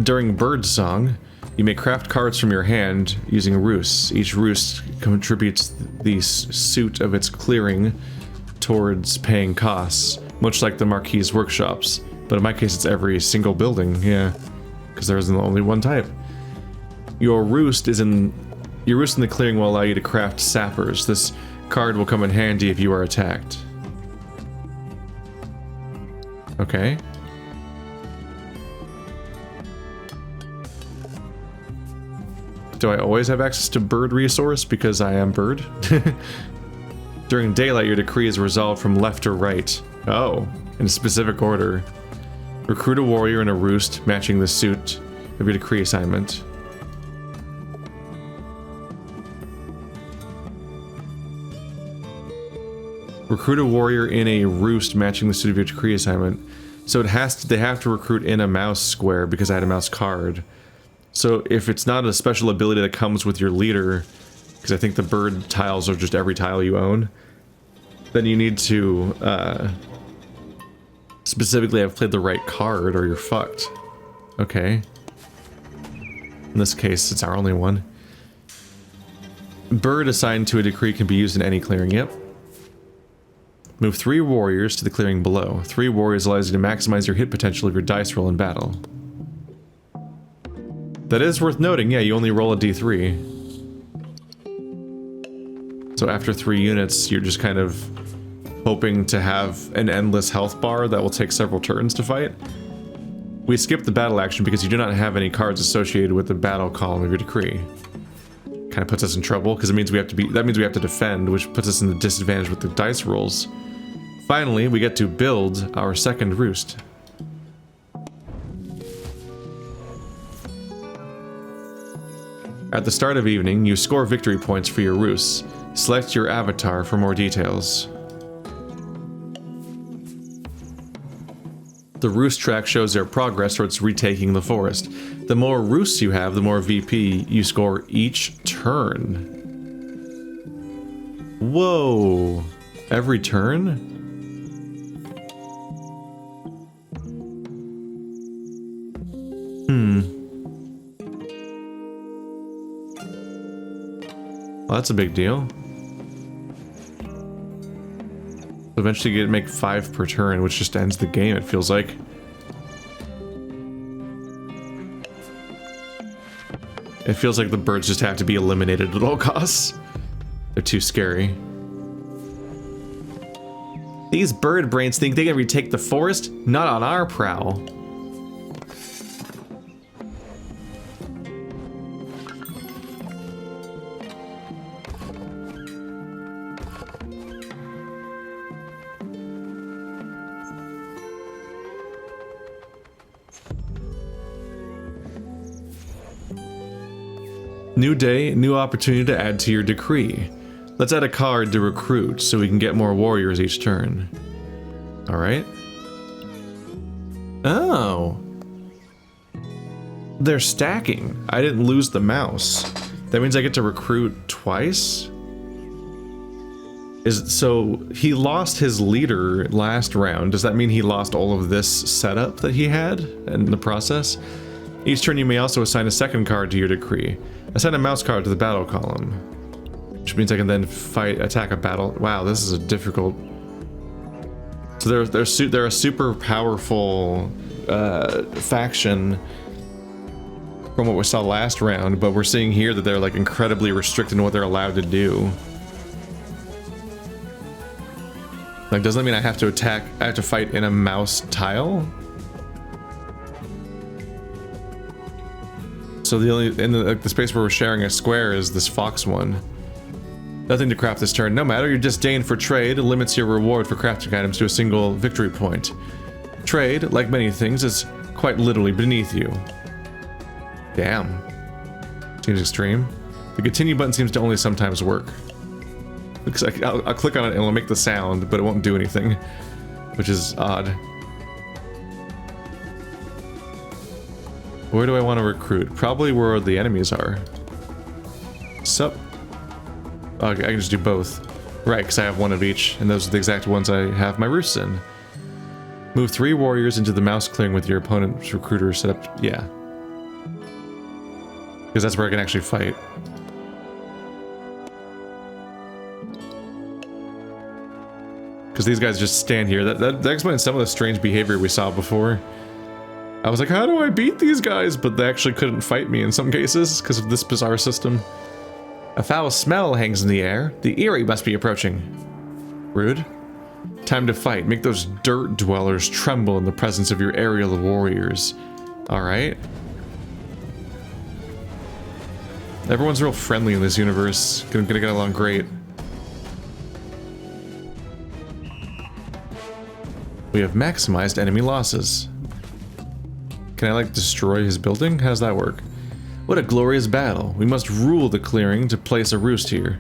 During Bird Song, you may craft cards from your hand using roosts. Each roost contributes the suit of its clearing towards paying costs, much like the Marquise workshops. But in my case, it's every single building, yeah, because there isn't only 1 type. Your roost in the clearing will allow you to craft sappers. This card will come in handy if you are attacked. Okay. Do I always have access to bird resource because I am bird? During daylight, your decree is resolved from left to right. Oh, in a specific order. Recruit a warrior in a roost, matching the suit of your decree assignment. Recruit a warrior in a roost, matching the suit of your decree assignment. So they have to recruit in a mouse square because I had a mouse card. So if it's not a special ability that comes with your leader, because I think the bird tiles are just every tile you own, then you need to specifically have played the right card or you're fucked. Okay. In this case, it's our only one. Bird assigned to a decree can be used in any clearing, yep. Move 3 warriors to the clearing below. 3 warriors allows you to maximize your hit potential of your dice roll in battle. That is worth noting, yeah, you only roll a d3. So after 3 units, you're just kind of hoping to have an endless health bar that will take several turns to fight. We skipped the battle action because you do not have any cards associated with the battle column of your decree. Kind of puts us in trouble because it means we have to defend, which puts us in the disadvantage with the dice rolls. Finally, we get to build our second roost. At the start of evening, you score victory points for your roosts. Select your avatar for more details. The roost track shows their progress towards retaking the forest. The more roosts you have, the more VP you score each turn. Whoa! Every turn? Well, that's a big deal. Eventually you make 5 per turn, which just ends the game, it feels like. It feels like the birds just have to be eliminated at all costs. They're too scary. These bird brains think they can retake the forest? Not on our prowl. New day, new opportunity to add to your decree. Let's add a card to recruit so we can get more warriors each turn. Alright. Oh. They're stacking. I didn't lose the mouse. That means I get to recruit twice? So he lost his leader last round. Does that mean he lost all of this setup that he had in the process? Each turn you may also assign a second card to your decree. Assign a mouse card to the battle column, which means I can then attack a battle. Wow, this is a difficult. So they're a super powerful faction from what we saw last round, but we're seeing here that they're like incredibly restricted in what they're allowed to do. Like, doesn't that mean I have to attack? I have to fight in a mouse tile? So the only in the space where we're sharing a square is this fox one. Nothing to craft this turn. No matter your disdain for trade limits your reward for crafting items to a single victory point. Trade, like many things, is quite literally beneath you. Damn. Seems extreme. The continue button seems to only sometimes work. Looks like I'll click on it and it'll make the sound, but it won't do anything, which is odd. Where do I want to recruit? Probably where the enemies are. Sup? Okay, I can just do both. Right, because I have one of each, and those are the exact ones I have my roosts in. Move 3 warriors into the mouse clearing with your opponent's recruiter set up. Yeah. Because that's where I can actually fight. Because these guys just stand here. That explains some of the strange behavior we saw before. I was like, how do I beat these guys? But they actually couldn't fight me in some cases because of this bizarre system. A foul smell hangs in the air. The Eyrie must be approaching. Rude. Time to fight. Make those dirt dwellers tremble in the presence of your aerial warriors. Alright. Everyone's real friendly in this universe. Gonna get along great. We have maximized enemy losses. Can I, like, destroy his building? How does that work? What a glorious battle. We must rule the clearing to place a roost here.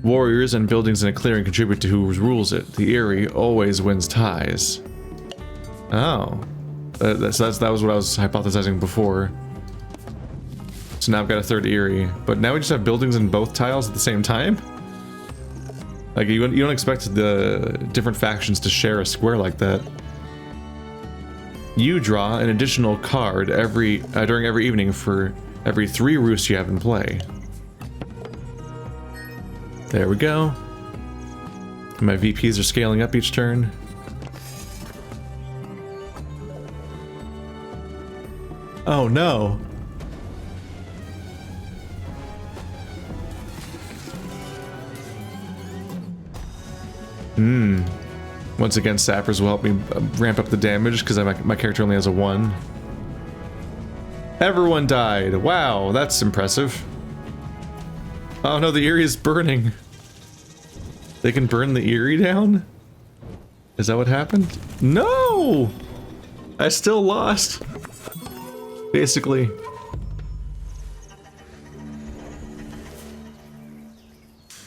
Warriors and buildings in a clearing contribute to who rules it. The Eyrie always wins ties. Oh. That was what I was hypothesizing before. So now I've got a third Eyrie. But now we just have buildings in both tiles at the same time? Like, you don't expect the different factions to share a square like that. You draw an additional card during every evening for every 3 roosts you have in play. There we go. My VPs are scaling up each turn. Oh no! Once again, sappers will help me ramp up the damage because my character only has a 1. Everyone died. Wow, that's impressive. Oh no, the Eyrie is burning. They can burn the Eyrie down? Is that what happened? No! I still lost. Basically.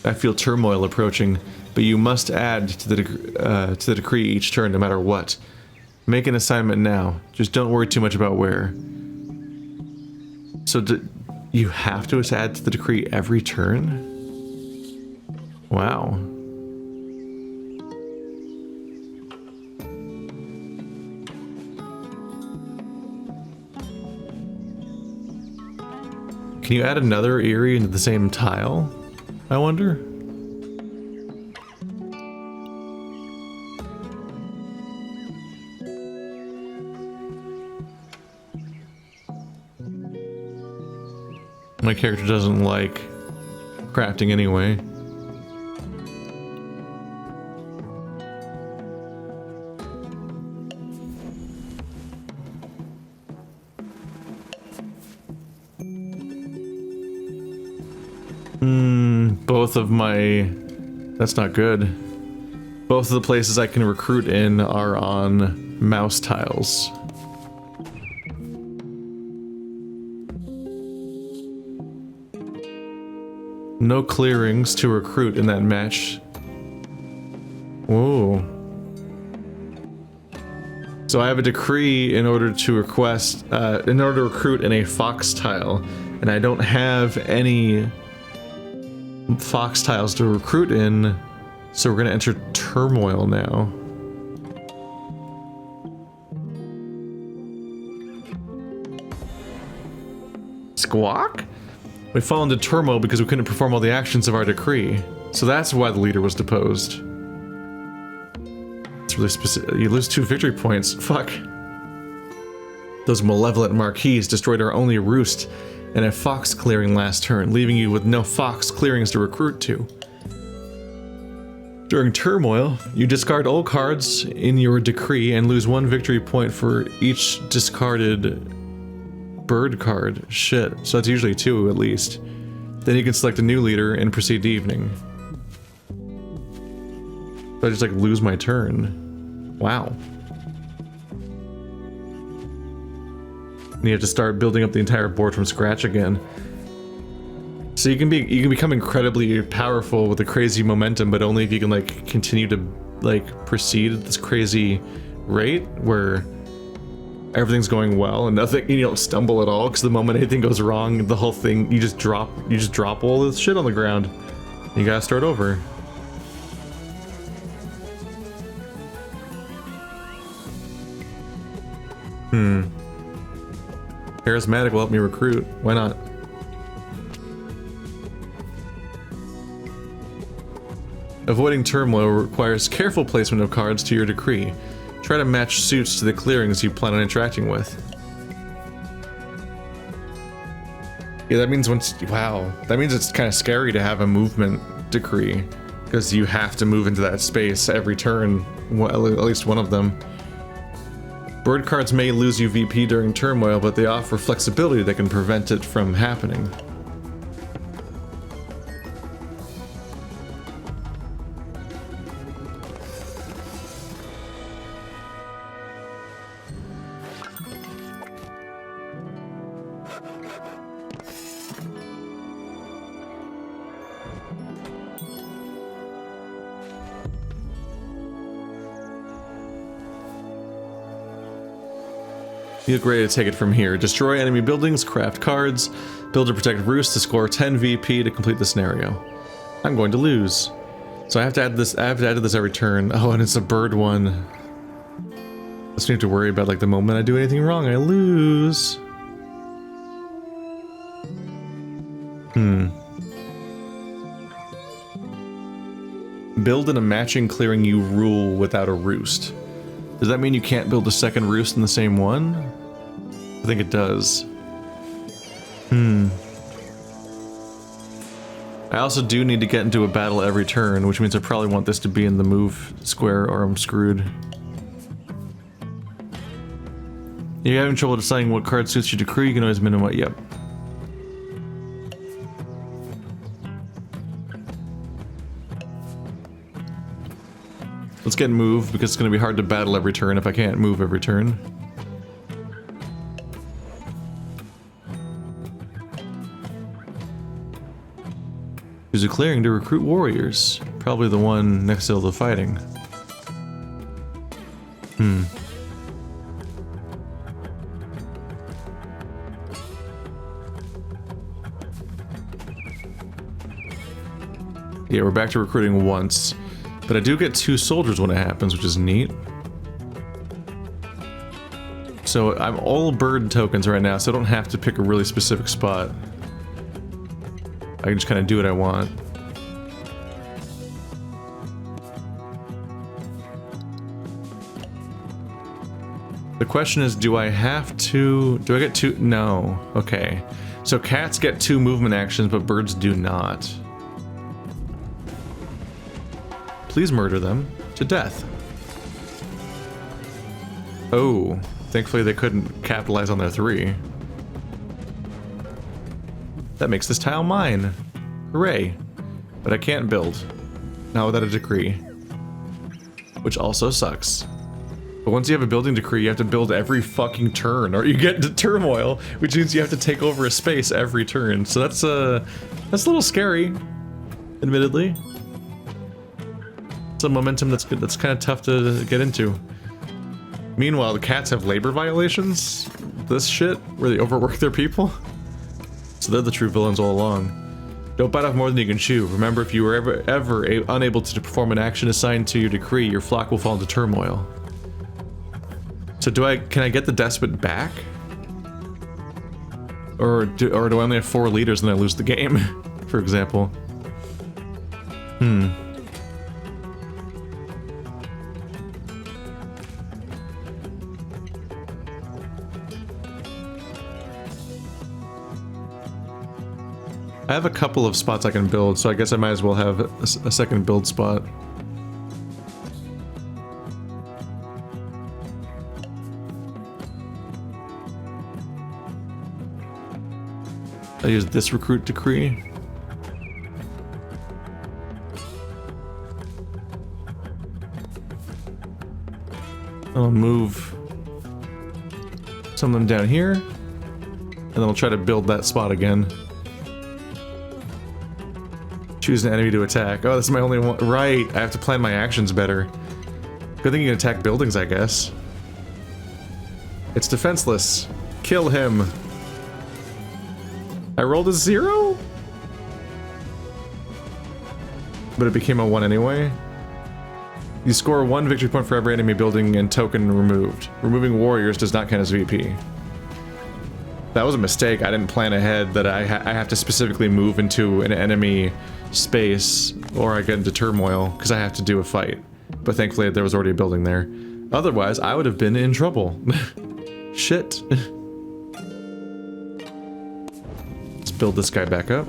I feel turmoil approaching, but you must add to the decree each turn no matter what. Make an assignment now. Just don't worry too much about where. So you have to add to the decree every turn? Wow. Can you add another Eyrie into the same tile? I wonder? My character doesn't like crafting anyway. Both of my... That's not good. Both of the places I can recruit in are on mouse tiles. No clearings to recruit in that match. Whoa. So I have a decree in order to request, in order to recruit in a fox tile, and I don't have any fox tiles to recruit in, so we're gonna enter turmoil now. Squawk? We fall into turmoil because we couldn't perform all the actions of our decree. So that's why the leader was deposed. It's really specific. You lose 2 victory points. Fuck. Those malevolent Marquise destroyed our only roost and a fox clearing last turn, leaving you with no fox clearings to recruit to. During turmoil, you discard all cards in your decree and lose 1 victory point for each discarded bird card. Shit. So that's usually 2 at least. Then you can select a new leader and proceed to evening. So I just like lose my turn. Wow. And you have to start building up the entire board from scratch again. So you can become incredibly powerful with a crazy momentum, but only if you can like continue to like proceed at this crazy rate where everything's going well and nothing, you don't stumble at all, because the moment anything goes wrong, the whole thing, you just drop all this shit on the ground. You gotta start over. Charismatic will help me recruit. Why not? Avoiding turmoil requires careful placement of cards to your decree. Try to match suits to the clearings you plan on interacting with. Yeah, that means wow. That means it's kind of scary to have a movement decree, because you have to move into that space every turn, at least one of them. Bird cards may lose you VP during turmoil, but they offer flexibility that can prevent it from happening. You look ready to take it from here. Destroy enemy buildings, craft cards, build a protected roost to score 10 VP to complete the scenario. I'm going to lose. So I have to add this, I have to add to this every turn. Oh, and it's a bird one. I just need to worry about like the moment I do anything wrong, I lose. Build in a matching clearing you rule without a roost. Does that mean you can't build a second roost in the same one? I think it does. I also do need to get into a battle every turn, which means I probably want this to be in the move square or I'm screwed. If you're having trouble deciding what card suits your decree, you can always minimize. Yep. Let's get moved because it's going to be hard to battle every turn if I can't move every turn. There's a clearing to recruit warriors. Probably the one next to all the fighting. Yeah, we're back to recruiting once. But I do get 2 soldiers when it happens, which is neat. So I'm all bird tokens right now, so I don't have to pick a really specific spot. I can just kind of do what I want. The question is, do I have to... Do I get 2? No. Okay. So cats get 2 movement actions, but birds do not. Please murder them to death. Oh, thankfully they couldn't capitalize on their 3. That makes this tile mine. Hooray. But I can't build. Not without a decree. Which also sucks. But once you have a building decree, you have to build every fucking turn, or you get into turmoil, which means you have to take over a space every turn. So that's a little scary, admittedly. It's a momentum that's good. That's kind of tough to get into. Meanwhile, the cats have labor violations. This shit, where they overwork their people. So they're the true villains all along. Don't bite off more than you can chew. Remember, if you were ever unable to perform an action assigned to your decree, your flock will fall into turmoil. So can I get the despot back? Or do I only have 4 leaders and I lose the game, for example? I have a couple of spots I can build, so I guess I might as well have a second build spot. I use this recruit decree. I'll move some of them down here, and then I'll try to build that spot again. Choose an enemy to attack. Oh, this is my only one. Right, I have to plan my actions better. Good thing you can attack buildings, I guess. It's defenseless. Kill him. I rolled a 0? But it became a 1 anyway. You score 1 victory point for every enemy building and token removed. Removing warriors does not count as VP. That was a mistake. I didn't plan ahead that I have to specifically move into an enemy space or I get into turmoil because I have to do a fight. But thankfully there was already a building there. Otherwise, I would have been in trouble. Shit. Let's build this guy back up.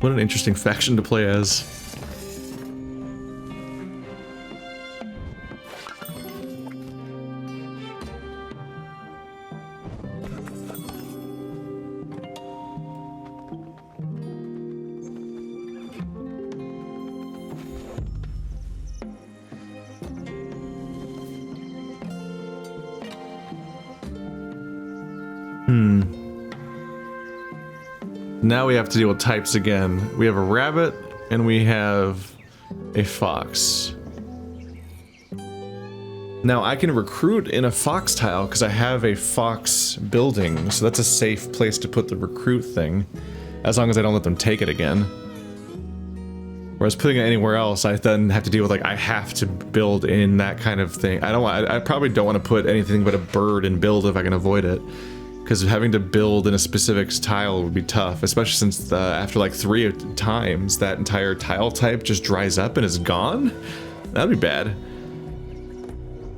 What an interesting faction to play as. Now we have to deal with types again. We have a rabbit and we have a fox. Now I can recruit in a fox tile because I have a fox building, so that's a safe place to put the recruit thing, as long as I don't let them take it again. Whereas putting it anywhere else, I then have to deal with, like, I have to build in that kind of thing. I probably don't want to put anything but a bird and build if I can avoid it. because having to build in a specific tile would be tough, especially since after like 3 times that entire tile type just dries up and is gone. That'd be bad.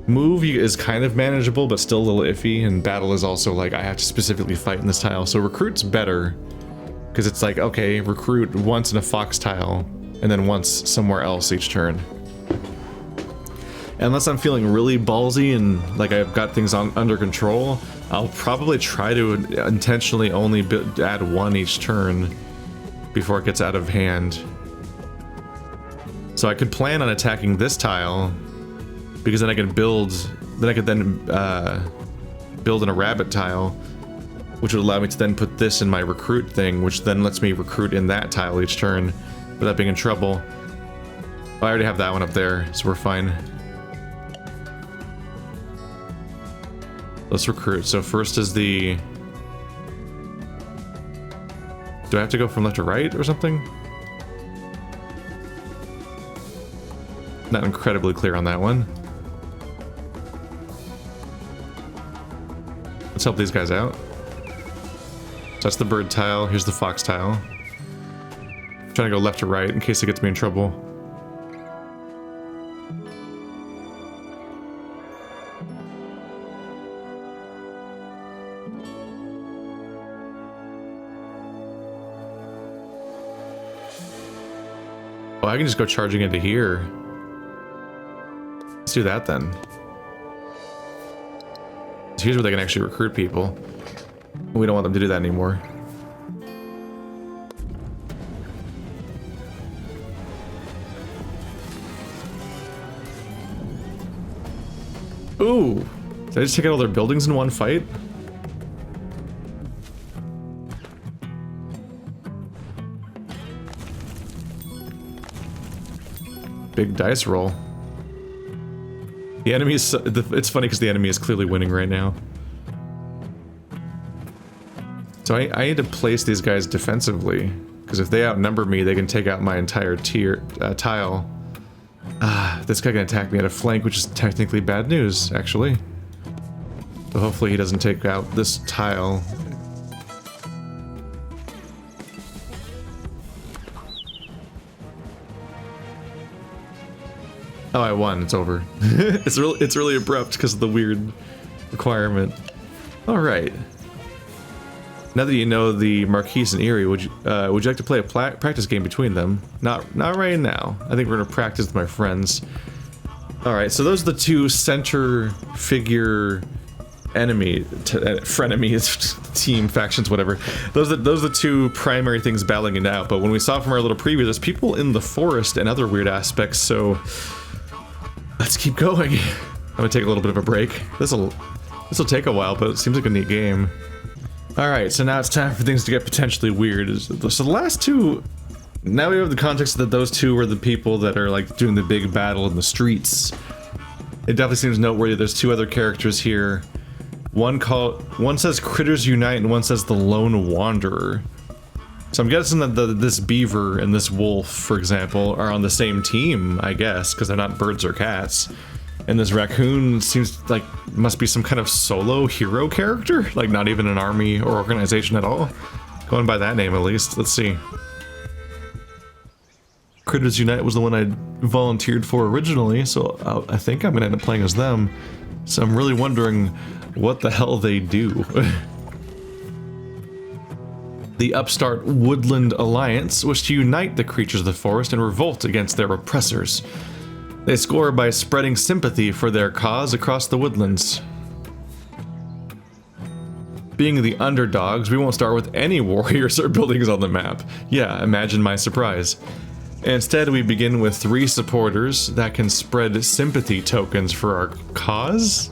Move is kind of manageable, but still a little iffy, and battle is also like I have to specifically fight in this tile. So recruit's better, because it's like, okay, recruit once in a fox tile, and then once somewhere else each turn. Unless I'm feeling really ballsy and like I've got things under control, I'll probably try to intentionally only add 1 each turn before it gets out of hand. So I could plan on attacking this tile, because then I can build, build in a rabbit tile, which would allow me to then put this in my recruit thing, which then lets me recruit in that tile each turn without being in trouble. I already have that one up there, so we're fine. Let's recruit. So first is the... Do I have to go from left to right or something? Not incredibly clear on that one. Let's help these guys out. So that's the bird tile. Here's the fox tile. I'm trying to go left to right in case it gets me in trouble. Oh, I can just go charging into here. Let's do that then. So here's where they can actually recruit people. We don't want them to do that anymore. Ooh! Did I just take out all their buildings in one fight? Big dice roll. The enemy is... It's funny because the enemy is clearly winning right now. So I need to place these guys defensively, because if they outnumber me, they can take out my entire tile. This guy can attack me at a flank, which is technically bad news, actually. So hopefully he doesn't take out this tile. Oh, I won. It's over. It's really abrupt because of the weird requirement. All right. Now that you know the Marquise and Eyrie, would you like to play a practice game between them? Not right now. I think we're gonna practice with my friends. All right. So those are the 2 center figure frenemies, team factions, whatever. Those are the 2 primary things battling it out. But when we saw from our little preview, there's people in the forest and other weird aspects. So. Let's keep going. I'm gonna take a little bit of a break. This'll take a while, but it seems like a neat game. Alright, so now it's time for things to get potentially weird. So the last 2... Now we have the context that those 2 were the people that are like doing the big battle in the streets. It definitely seems noteworthy. There's 2 other characters here. One says Critters Unite and one says the Lone Wanderer. So I'm guessing that this beaver and this wolf, for example, are on the same team, I guess, because they're not birds or cats. And this raccoon seems like must be some kind of solo hero character, like not even an army or organization at all. Going by that name, at least. Let's see. Critters Unite was the one I volunteered for originally, so I think I'm gonna end up playing as them. So I'm really wondering what the hell they do. The upstart Woodland Alliance wish to unite the creatures of the forest and revolt against their oppressors. They score by spreading sympathy for their cause across the woodlands. Being the underdogs, we won't start with any warriors or buildings on the map. Yeah, imagine my surprise. Instead, we begin with 3 supporters that can spread sympathy tokens for our cause?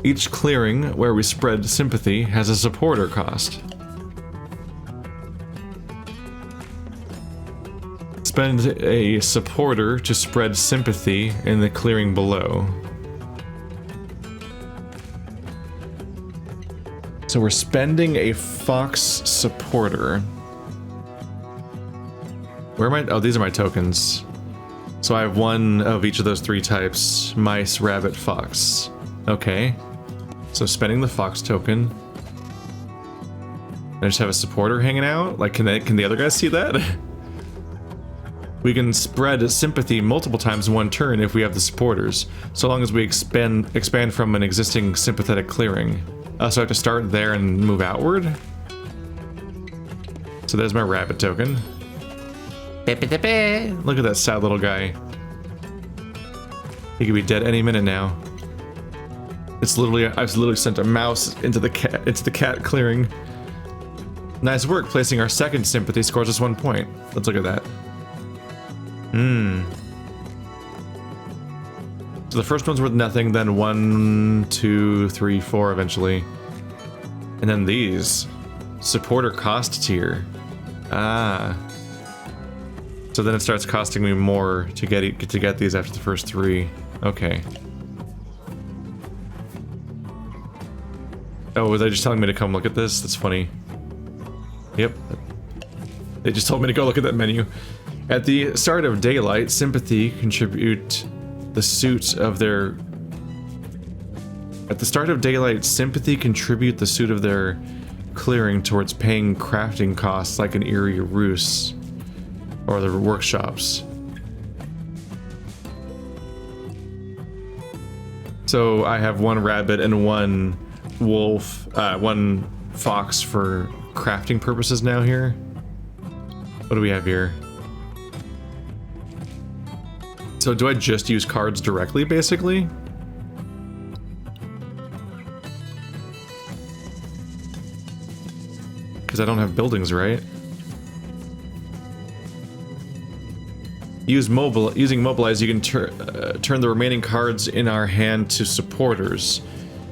Each clearing where we spread sympathy has a supporter cost. Spend a supporter to spread sympathy in the clearing below. So we're spending a fox supporter. Where am I? Oh, these are my tokens. So I have 1 of each of those 3 types. Mice, rabbit, fox. Okay. So spending the fox token. I just have a supporter hanging out. Like, can the other guys see that? We can spread sympathy multiple times in one turn if we have the supporters, so long as we expand from an existing sympathetic clearing. So I have to start there and move outward. So there's my rabbit token. Look at that sad little guy. He could be dead any minute now. I've literally sent a mouse into the cat clearing. Nice work placing our second sympathy scores us 1 point. Let's look at that. So the first one's worth nothing, then 1, 2, 3, 4 eventually. And then these. Supporter cost tier. Ah. So then it starts costing me more to get these after the first 3. Okay. Oh, was they just telling me to come look at this? That's funny. Yep. They just told me to go look at that menu. At the start of daylight, sympathy contribute the suit of their... At the start of daylight, sympathy contribute the suit of their clearing towards paying crafting costs like an Eyrie Roost or the workshops. So I have 1 rabbit and 1 wolf, 1 fox for crafting purposes now here. What do we have here? So do I just use cards directly, basically? Because I don't have buildings, right? Using mobilize, you can turn the remaining cards in our hand to supporters.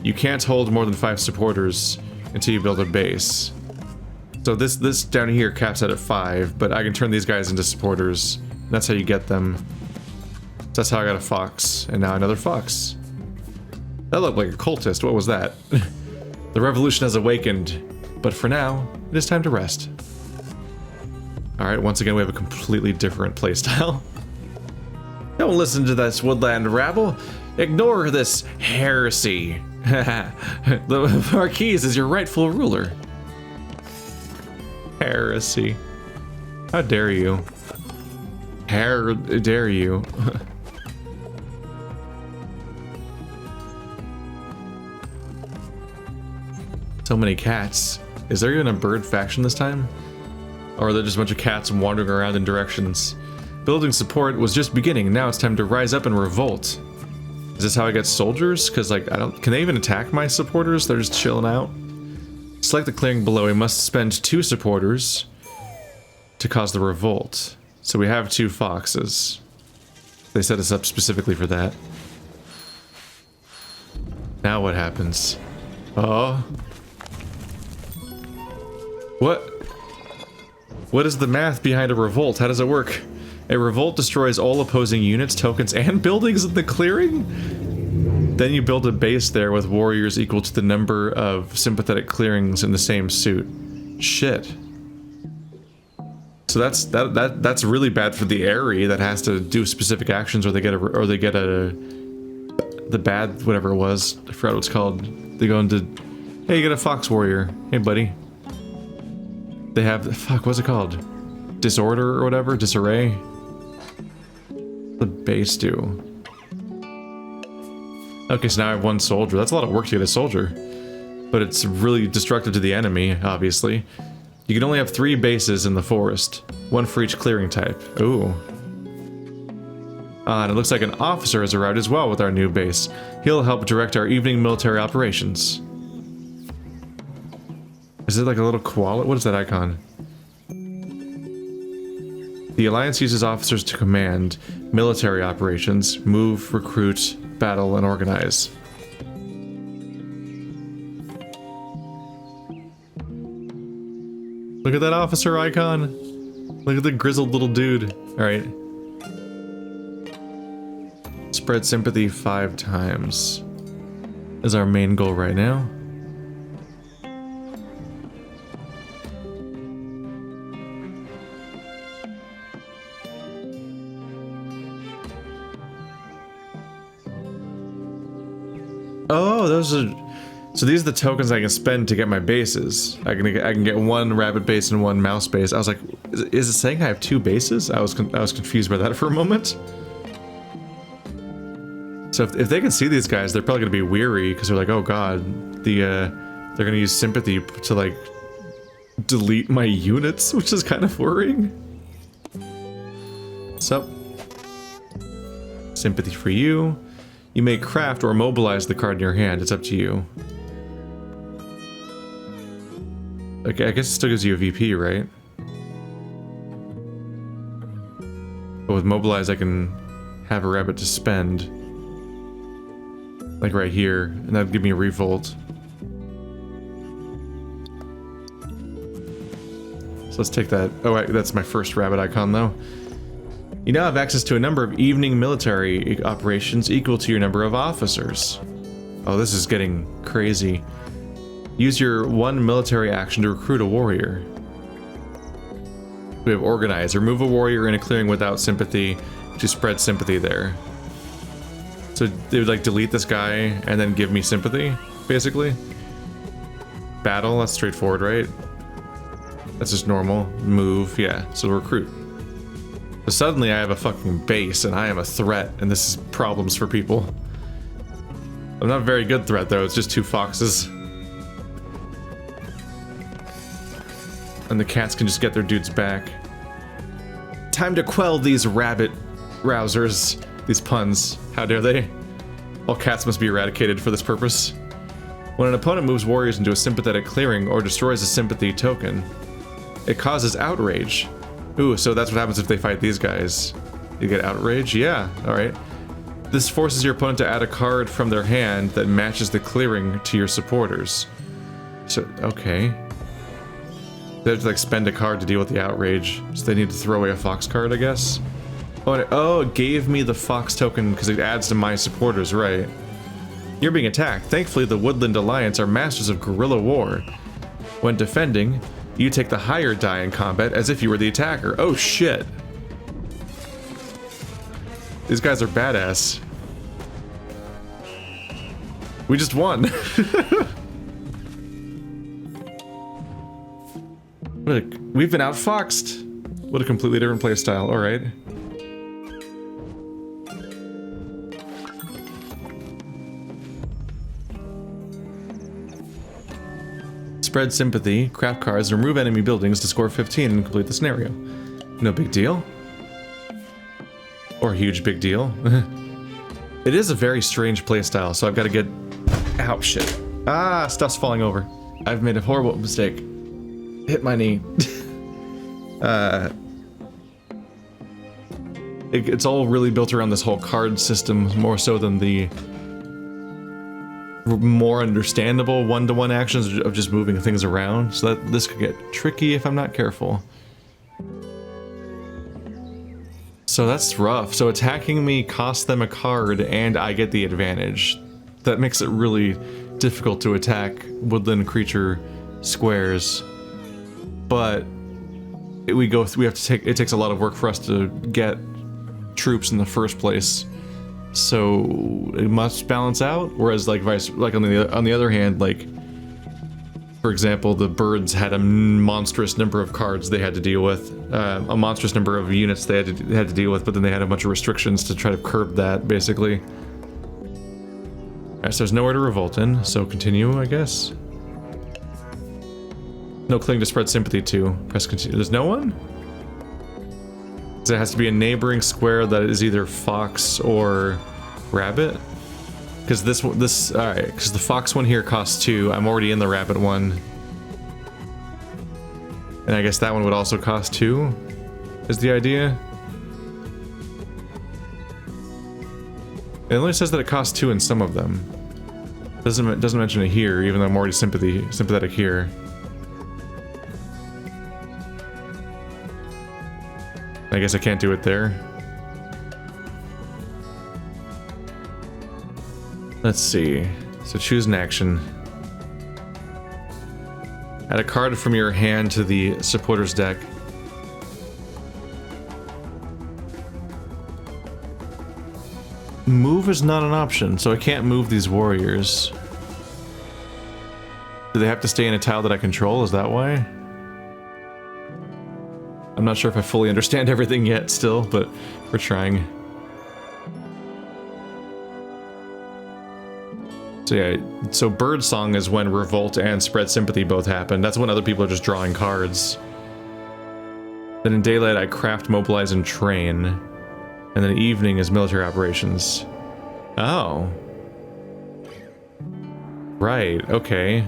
You can't hold more than 5 supporters until you build a base. So this down here caps out at 5, but I can turn these guys into supporters. That's how you get them. So that's how I got a fox, and now another fox. That looked like a cultist. What was that? The revolution has awakened, but for now, it is time to rest. Alright, once again we have a completely different playstyle. Don't listen to this woodland rabble. Ignore this heresy. The Marquise is your rightful ruler. Heresy. How dare you? How dare you? So many cats. Is there even a bird faction this time? Or are there just a bunch of cats wandering around in directions? Building support was just beginning, now it's time to rise up and revolt. Is this how I get soldiers? Because, like, can they even attack my supporters? They're just chilling out. Select the clearing below. We must spend 2 supporters to cause the revolt. So we have 2 foxes. They set us up specifically for that. Now what happens? Oh. What? What is the math behind a revolt? How does it work? A revolt destroys all opposing units, tokens, and buildings in the clearing? Then you build a base there with warriors equal to the number of sympathetic clearings in the same suit. Shit. So that's really bad for the Eyrie that has to do specific actions, or they get the bad whatever it was. I forgot what it's called. They go into, hey, you get a fox warrior. Hey, buddy. They have, fuck, what's it called? Disorder or whatever? Disarray? The base do. Okay, so now I have 1 soldier. That's a lot of work to get a soldier. But it's really destructive to the enemy, obviously. You can only have 3 bases in the forest. 1 for each clearing type. Ooh. And it looks like an officer has arrived as well with our new base. He'll help direct our evening military operations. Is it like a little koala? What is that icon? The Alliance uses officers to command military operations, move, recruit, battle, and organize. Look at that officer icon. Look at the grizzled little dude. Alright. Spread sympathy 5 times is our main goal right now. Oh, So these are the tokens I can spend to get my bases. I can get one rabbit base and one mouse base. I was like, is it saying I have 2 bases? I was confused by that for a moment. So if they can see these guys, they're probably gonna be weary because they're like, oh god, they're gonna use sympathy to like delete my units, which is kind of worrying. So, sympathy for you. You may craft or mobilize the card in your hand. It's up to you. Okay, I guess it still gives you a VP, right? But with mobilize, I can have a rabbit to spend. Like right here, and that'd give me a revolt. So let's take that. Oh, wait, that's my first rabbit icon, though. You now have access to a number of evening military operations equal to your number of officers. Oh, this is getting crazy. Use your 1 military action to recruit a warrior. We have organize. Remove a warrior in a clearing without sympathy to spread sympathy there. So they would like delete this guy and then give me sympathy, basically. Battle, that's straightforward, right? That's just normal. Move, yeah. So recruit. But suddenly I have a fucking base and I am a threat, and this is problems for people. I'm not a very good threat though, it's just 2 foxes. And the cats can just get their dudes back. Time to quell these rabbit rousers. These puns. How dare they? All cats must be eradicated for this purpose. When an opponent moves warriors into a sympathetic clearing or destroys a sympathy token, it causes outrage. Ooh, so that's what happens if they fight these guys. You get outrage? Yeah, alright. This forces your opponent to add a card from their hand that matches the clearing to your supporters. So, okay. They have to like spend a card to deal with the outrage, so they need to throw away a fox card, I guess. Oh, it gave me the fox token because it adds to my supporters, right. You're being attacked. Thankfully, the Woodland Alliance are masters of guerrilla war. When defending, you take the higher die in combat as if you were the attacker. Oh shit. These guys are badass. We just won. We've been outfoxed. What a completely different playstyle. All right. Spread sympathy, craft cards, remove enemy buildings to score 15 and complete the scenario. No big deal. Or huge big deal. It is a very strange playstyle, so I've got to get... Ow, shit. Ah, stuff's falling over. I've made a horrible mistake. Hit my knee. It's all really built around this whole card system, more so than the more understandable one-to-one actions of just moving things around. So that this could get tricky if I'm not careful. So that's rough. So attacking me costs them a card and I get the advantage. That makes it really difficult to attack woodland creature squares. But we have to take, it takes a lot of work for us to get troops in the first place. So it must balance out, whereas like on the other hand, like for example, the birds had a monstrous number of cards they had to deal with, a monstrous number of units they had to deal with, but then they had a bunch of restrictions to try to curb that, basically. Alright, so there's nowhere to revolt in, so continue, I guess. No cling to spread sympathy to. Press continue. There's no one? So it has to be a neighboring square that is either fox or rabbit. Because alright, because the fox one here costs 2. I'm already in the rabbit one. And I guess that one would also cost 2, is the idea. It only says that it costs 2 in some of them. Doesn't mention it here, even though I'm already sympathetic here. I guess I can't do it there. Let's see. So choose an action. Add a card from your hand to the supporter's deck. Move is not an option, so I can't move these warriors. Do they have to stay in a tile that I control? Is that why? I'm not sure if I fully understand everything yet still, but we're trying. So yeah, so Birdsong is when Revolt and Spread Sympathy both happen. That's when other people are just drawing cards. Then in Daylight I craft, mobilize, and train. And then evening is military operations. Oh. Right, okay.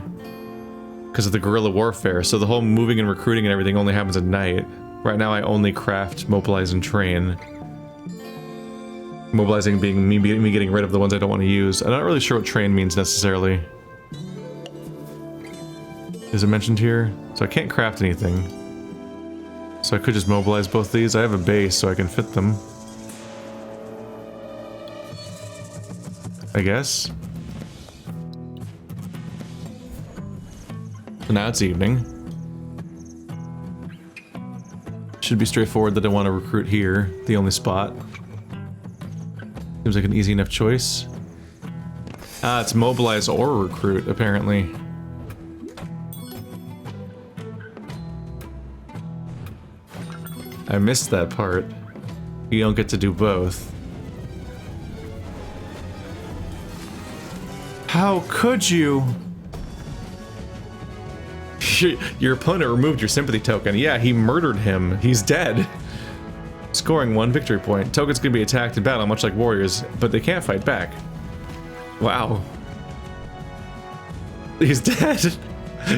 Because of the guerrilla warfare, so the whole moving and recruiting and everything only happens at night. Right now I only craft, mobilize, and train. Mobilizing being me getting rid of the ones I don't want to use. I'm not really sure what train means necessarily. Is it mentioned here? So I can't craft anything. So I could just mobilize both these. I have a base so I can fit them. I guess. So now it's evening. Should be straightforward that I want to recruit here, the only spot. Seems like an easy enough choice. Ah, it's mobilize or recruit, apparently. I missed that part. You don't get to do both. How could you? Your opponent removed your sympathy token. Yeah, he murdered him. He's dead. Scoring 1 victory point. Tokens can be attacked in battle, much like warriors, but they can't fight back. Wow. He's dead.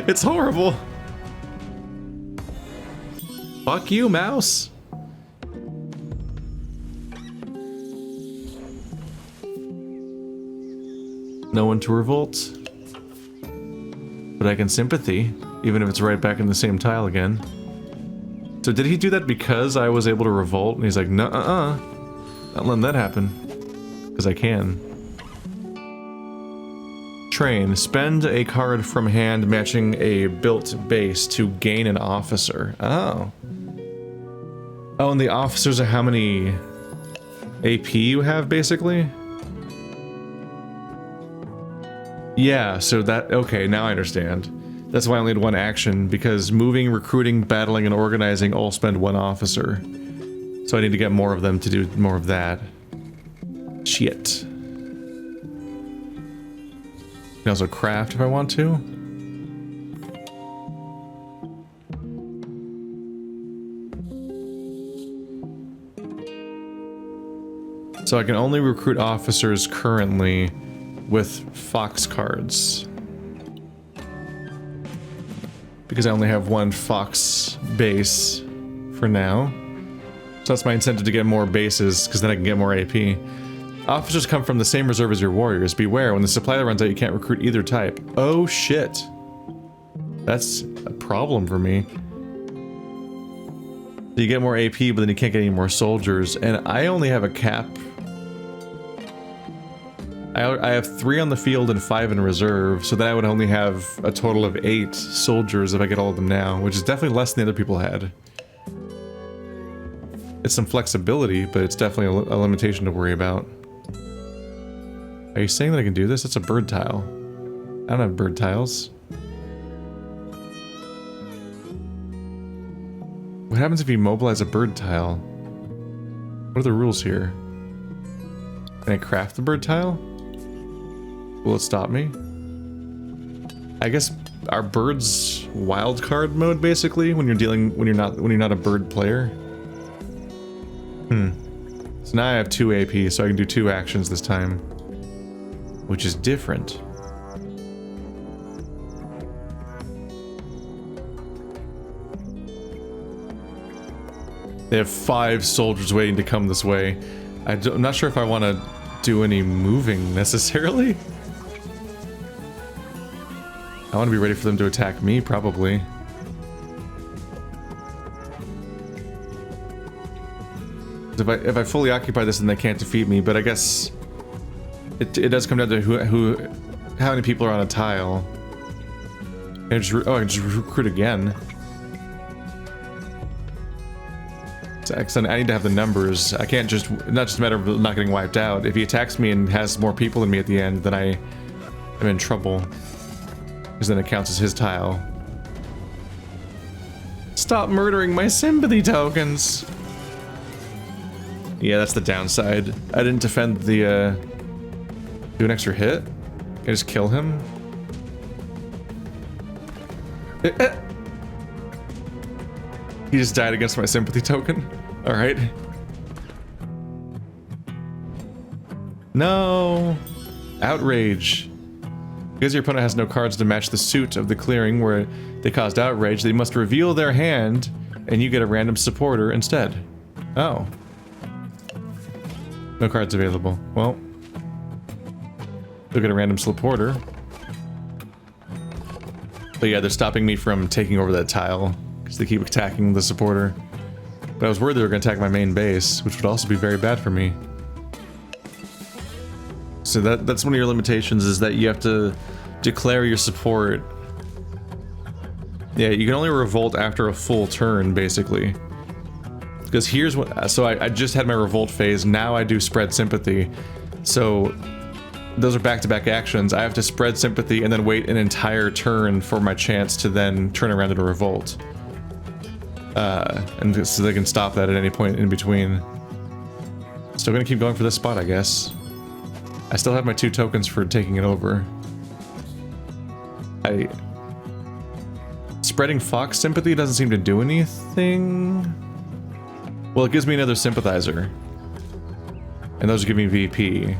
It's horrible. Fuck you, mouse. No one to revolt. But I can sympathy, even if it's right back in the same tile again. So did he do that because I was able to revolt? And he's like, nuh-uh, not letting that happen. Because I can. Train. Spend a card from hand matching a built base to gain an officer. Oh. Oh, and the officers are how many AP you have, basically? Yeah, so that... Okay, now I understand. That's why I only had 1 action, because moving, recruiting, battling, and organizing all spend 1 officer. So I need to get more of them to do more of that. Shit. I can also craft if I want to. So I can only recruit officers currently with Fox cards. Because I only have 1 Fox base for now. So that's my incentive to get more bases, because then I can get more AP. Officers come from the same reserve as your warriors. Beware, when the supply runs out, you can't recruit either type. Oh shit. That's a problem for me. So you get more AP, but then you can't get any more soldiers. And I only have a cap. I have 3 on the field and 5 in reserve, so then I would only have a total of 8 soldiers if I get all of them now, which is definitely less than the other people had. It's some flexibility, but it's definitely a limitation to worry about. Are you saying that I can do this? That's a bird tile. I don't have bird tiles. What happens if you mobilize a bird tile? What are the rules here? Can I craft the bird tile? Will it stop me? I guess are birds wild card mode basically when you're not a bird player? So now I have 2 AP, so I can do 2 actions this time. Which is different. They have 5 soldiers waiting to come this way. I'm not sure if I want to do any moving necessarily. I want to be ready for them to attack me, probably. If I fully occupy this, then they can't defeat me. But I guess it does come down to how many people are on a tile. I can just recruit again. I need to have the numbers. I can't just... Not just a matter of not getting wiped out. If he attacks me and has more people than me at the end, then I am in trouble. Because then it counts as his tile. Stop murdering my sympathy tokens! Yeah, that's the downside. I didn't defend the, do an extra hit? Can I just kill him? He just died against my sympathy token. Alright. No! Outrage. Because your opponent has no cards to match the suit of the clearing where they caused outrage, they must reveal their hand, and you get a random supporter instead. Oh. No cards available. Well. You'll get a random supporter. But yeah, they're stopping me from taking over that tile, because they keep attacking the supporter. But I was worried they were going to attack my main base, which would also be very bad for me. So that's one of your limitations, is that you have to declare your support. Yeah, you can only revolt after a full turn, basically. Because here's what... So I just had my revolt phase, now I do spread sympathy. So those are back-to-back actions. I have to spread sympathy and then wait an entire turn for my chance to then turn around into revolt. And so they can stop that at any point in between. Still gonna keep going for this spot, I guess. I still have my 2 tokens for taking it over. Spreading Fox Sympathy doesn't seem to do anything. Well, it gives me another Sympathizer. And those give me VP.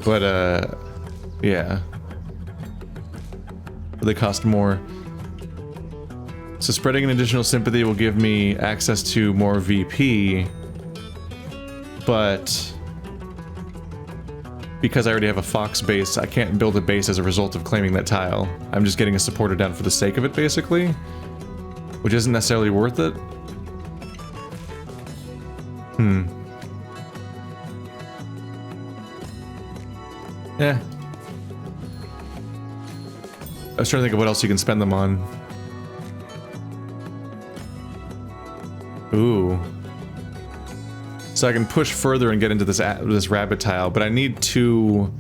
But, yeah. But they cost more. So spreading an additional Sympathy will give me access to more VP. But... because I already have a Fox base, I can't build a base as a result of claiming that tile. I'm just getting a supporter down for the sake of it, basically. Which isn't necessarily worth it. Yeah. I was trying to think of what else you can spend them on. Ooh. So I can push further and get into this rabbit tile, but I need 2...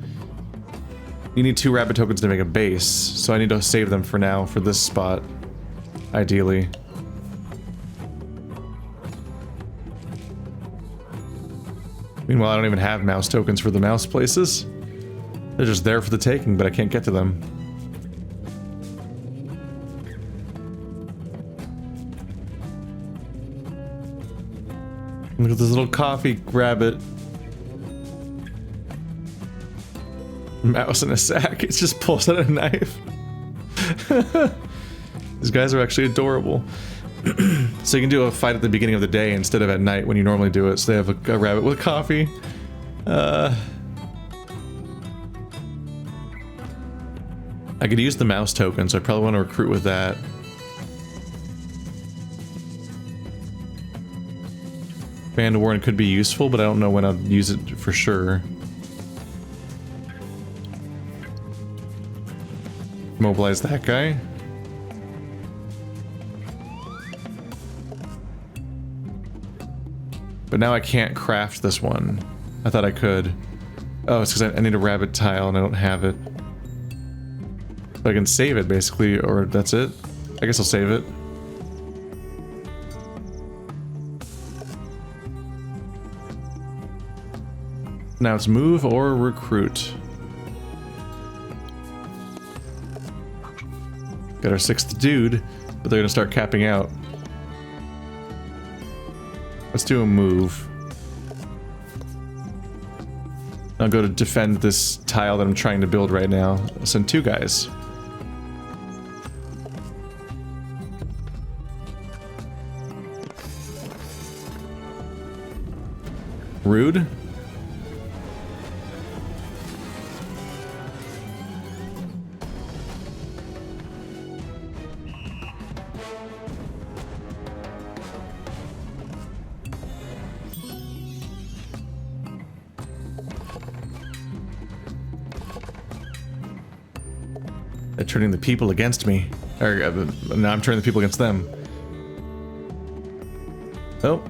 You need 2 rabbit tokens to make a base, so I need to save them for now, for this spot. Ideally. Meanwhile, I don't even have mouse tokens for the mouse places. They're just there for the taking, but I can't get to them. Look at this little coffee rabbit. Mouse in a sack. It just pulls out a knife. These guys are actually adorable. So you can do a fight at the beginning of the day instead of at night when you normally do it. So they have a rabbit with coffee. I could use the mouse token, so I probably want to recruit with that. Band Warren could be useful, but I don't know when I'll use it for sure. Mobilize that guy. But now I can't craft this one. I thought I could. Oh, it's because I need a rabbit tile and I don't have it. But I can save it, basically, or that's it. I guess I'll save it. Now it's move or recruit. Got our 6th dude, but they're gonna start capping out. Let's do a move. I'll go to defend this tile that I'm trying to build right now. I'll send 2 guys. Rude. They're turning the people against me. Or, now I'm turning the people against them. Oh.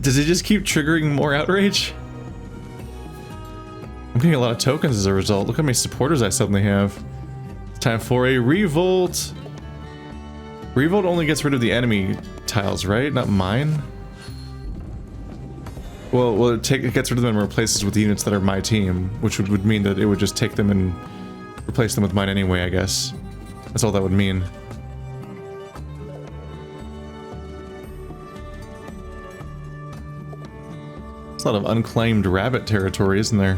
Does it just keep triggering more outrage? I'm getting a lot of tokens as a result. Look how many supporters I suddenly have. It's time for a revolt. Revolt only gets rid of the enemy tiles, right? Not mine? Well, it gets rid of them and replaces with the units that are my team, which would mean that it would just take them and replace them with mine anyway, I guess. That's all that would mean. There's a lot of unclaimed rabbit territory, isn't there?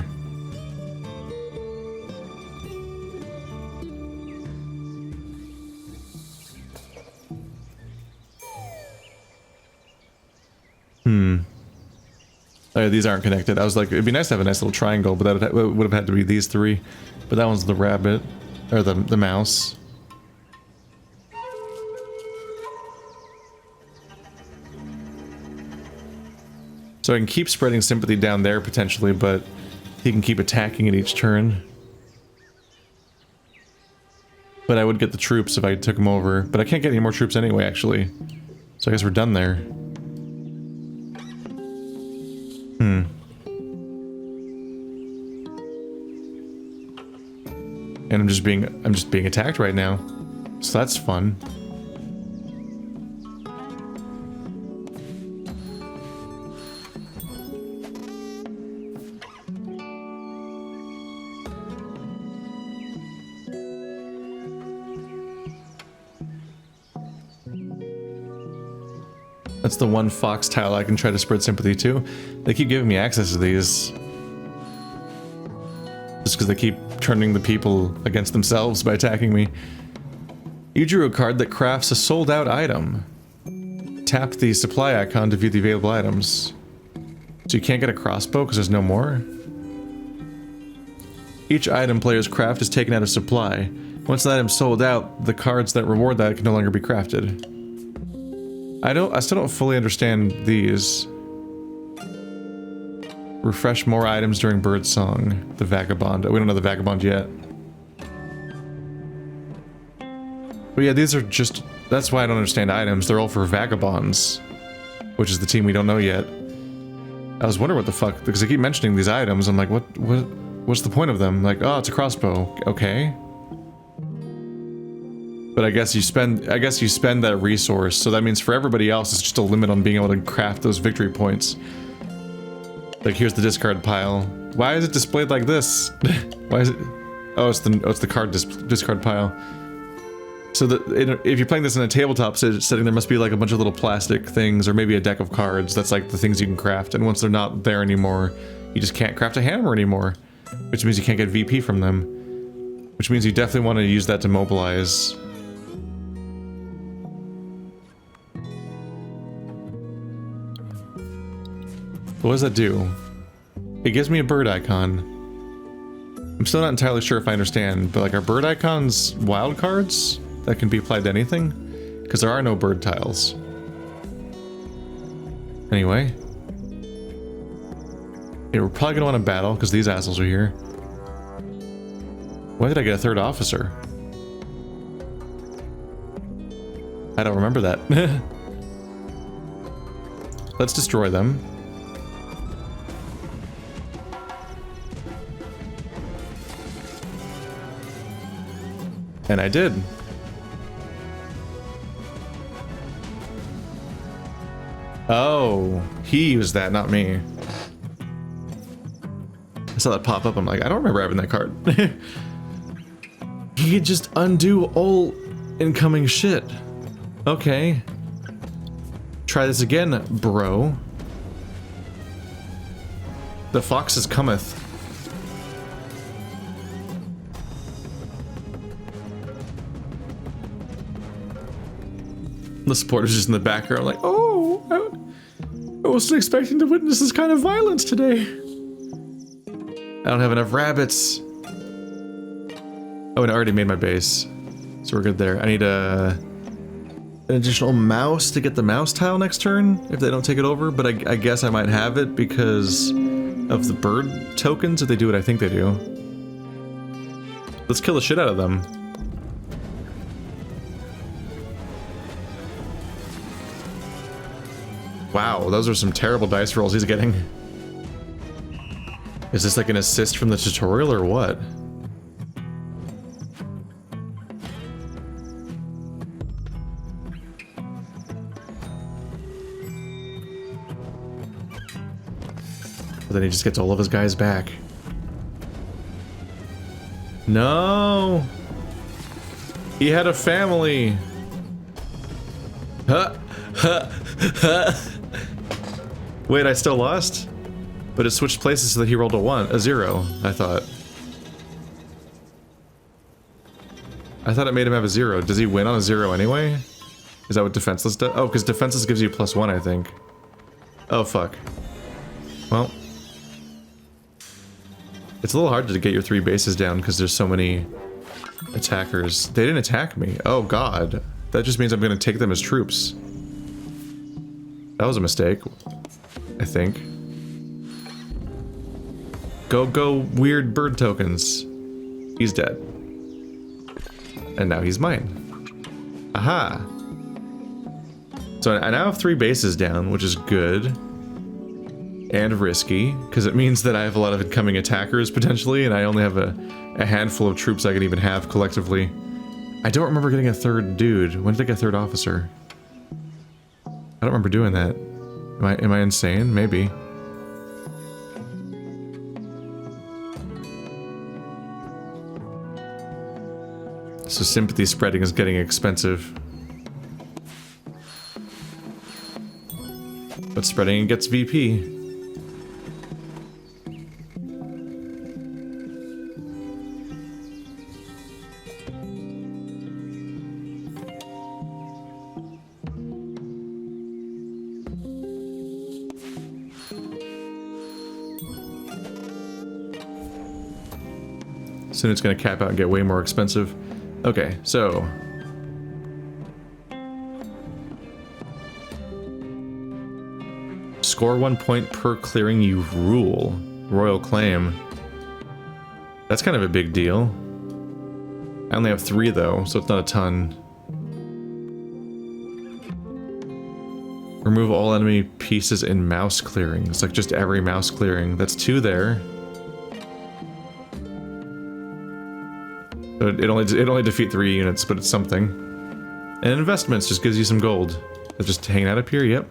Oh yeah, these aren't connected. I was like, it'd be nice to have a nice little triangle, but that would have had to be these three. But that one's the rabbit, or the mouse. So I can keep spreading sympathy down there potentially, but he can keep attacking at each turn. But I would get the troops if I took him over. But I can't get any more troops anyway, actually. So I guess we're done there. And I'm just being attacked right now. So that's fun. That's the one fox tile I can try to spread sympathy to. They keep giving me access to these. Just because they keep turning the people against themselves by attacking me. You drew a card that crafts a sold out item. Tap the supply icon to view the available items. So you can't get a crossbow because there's no more? Each item players craft is taken out of supply. Once an item's sold out, the cards that reward that can no longer be crafted. I still don't fully understand these. Refresh more items during bird song. The Vagabond. We don't know the Vagabond yet. But yeah, these are just... That's why I don't understand items. They're all for Vagabonds. Which is the team we don't know yet. I was wondering what the fuck... Because they keep mentioning these items. I'm like, what's the point of them? Like, oh, it's a crossbow. Okay. But I guess you spend that resource. So that means for everybody else, it's just a limit on being able to craft those victory points. Like, here's the discard pile. Why is it displayed like this? Why is it... Oh, it's the card discard pile. So if you're playing this in a tabletop setting, there must be like a bunch of little plastic things, or maybe a deck of cards. That's like the things you can craft. And once they're not there anymore, you just can't craft a hammer anymore. Which means you can't get VP from them. Which means you definitely want to use that to mobilize. What does that do? It gives me a bird icon. I'm still not entirely sure if I understand, but like, are bird icons wild cards that can be applied to anything? Because there are no bird tiles. Anyway. Yeah, we're probably gonna want to battle because these assholes are here. Why did I get a third officer? I don't remember that. Let's destroy them. And I did. Oh, he used that, not me. I saw that pop up. I'm like, I don't remember having that card. He could just undo all incoming shit. Okay. Try this again, bro. The foxes cometh. The supporters just in the background like, oh, I wasn't expecting to witness this kind of violence today. I don't have enough rabbits. Oh, and I already made my base. So we're good there. I need an additional mouse to get the mouse tile next turn, if they don't take it over. But I guess I might have it because of the bird tokens, if they do what I think they do. Let's kill the shit out of them. Wow, those are some terrible dice rolls he's getting. Is this like an assist from the tutorial or what? But then he just gets all of his guys back. No! He had a family! Huh! Huh! Huh! Wait, I still lost? But it switched places so that he rolled a 0, I thought. I thought it made him have a 0. Does he win on a 0 anyway? Is that what defenseless does? Oh, because defenseless gives you +1, I think. Oh, fuck. Well. It's a little hard to get your 3 bases down because there's so many attackers. They didn't attack me. Oh, God. That just means I'm going to take them as troops. That was a mistake. I think. Go, weird bird tokens. He's dead. And now he's mine. Aha! So I now have 3 bases down, which is good. And risky, because it means that I have a lot of incoming attackers, potentially, and I only have a handful of troops I can even have collectively. I don't remember getting a 3rd dude. When did I get a 3rd officer? I don't remember doing that. Am I insane? Maybe. So sympathy spreading is getting expensive. But spreading gets VP. Soon it's going to cap out and get way more expensive. Okay, so... Score 1 point per clearing you rule. Royal claim. That's kind of a big deal. I only have 3 though, so it's not a ton. Remove all enemy pieces in mouse clearings. Like just every mouse clearing. That's 2 there. It only defeat 3 units, but it's something. And investments just gives you some gold. That's just hanging out up here, yep.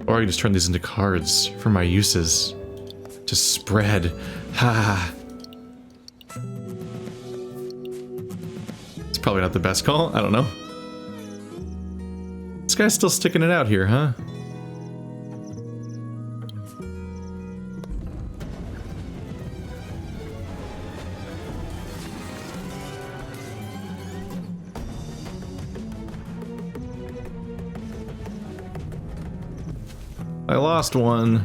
Or I can just turn these into cards for my uses. To spread. Ha! It's probably not the best call, I don't know. This guy's still sticking it out here, huh? I lost one.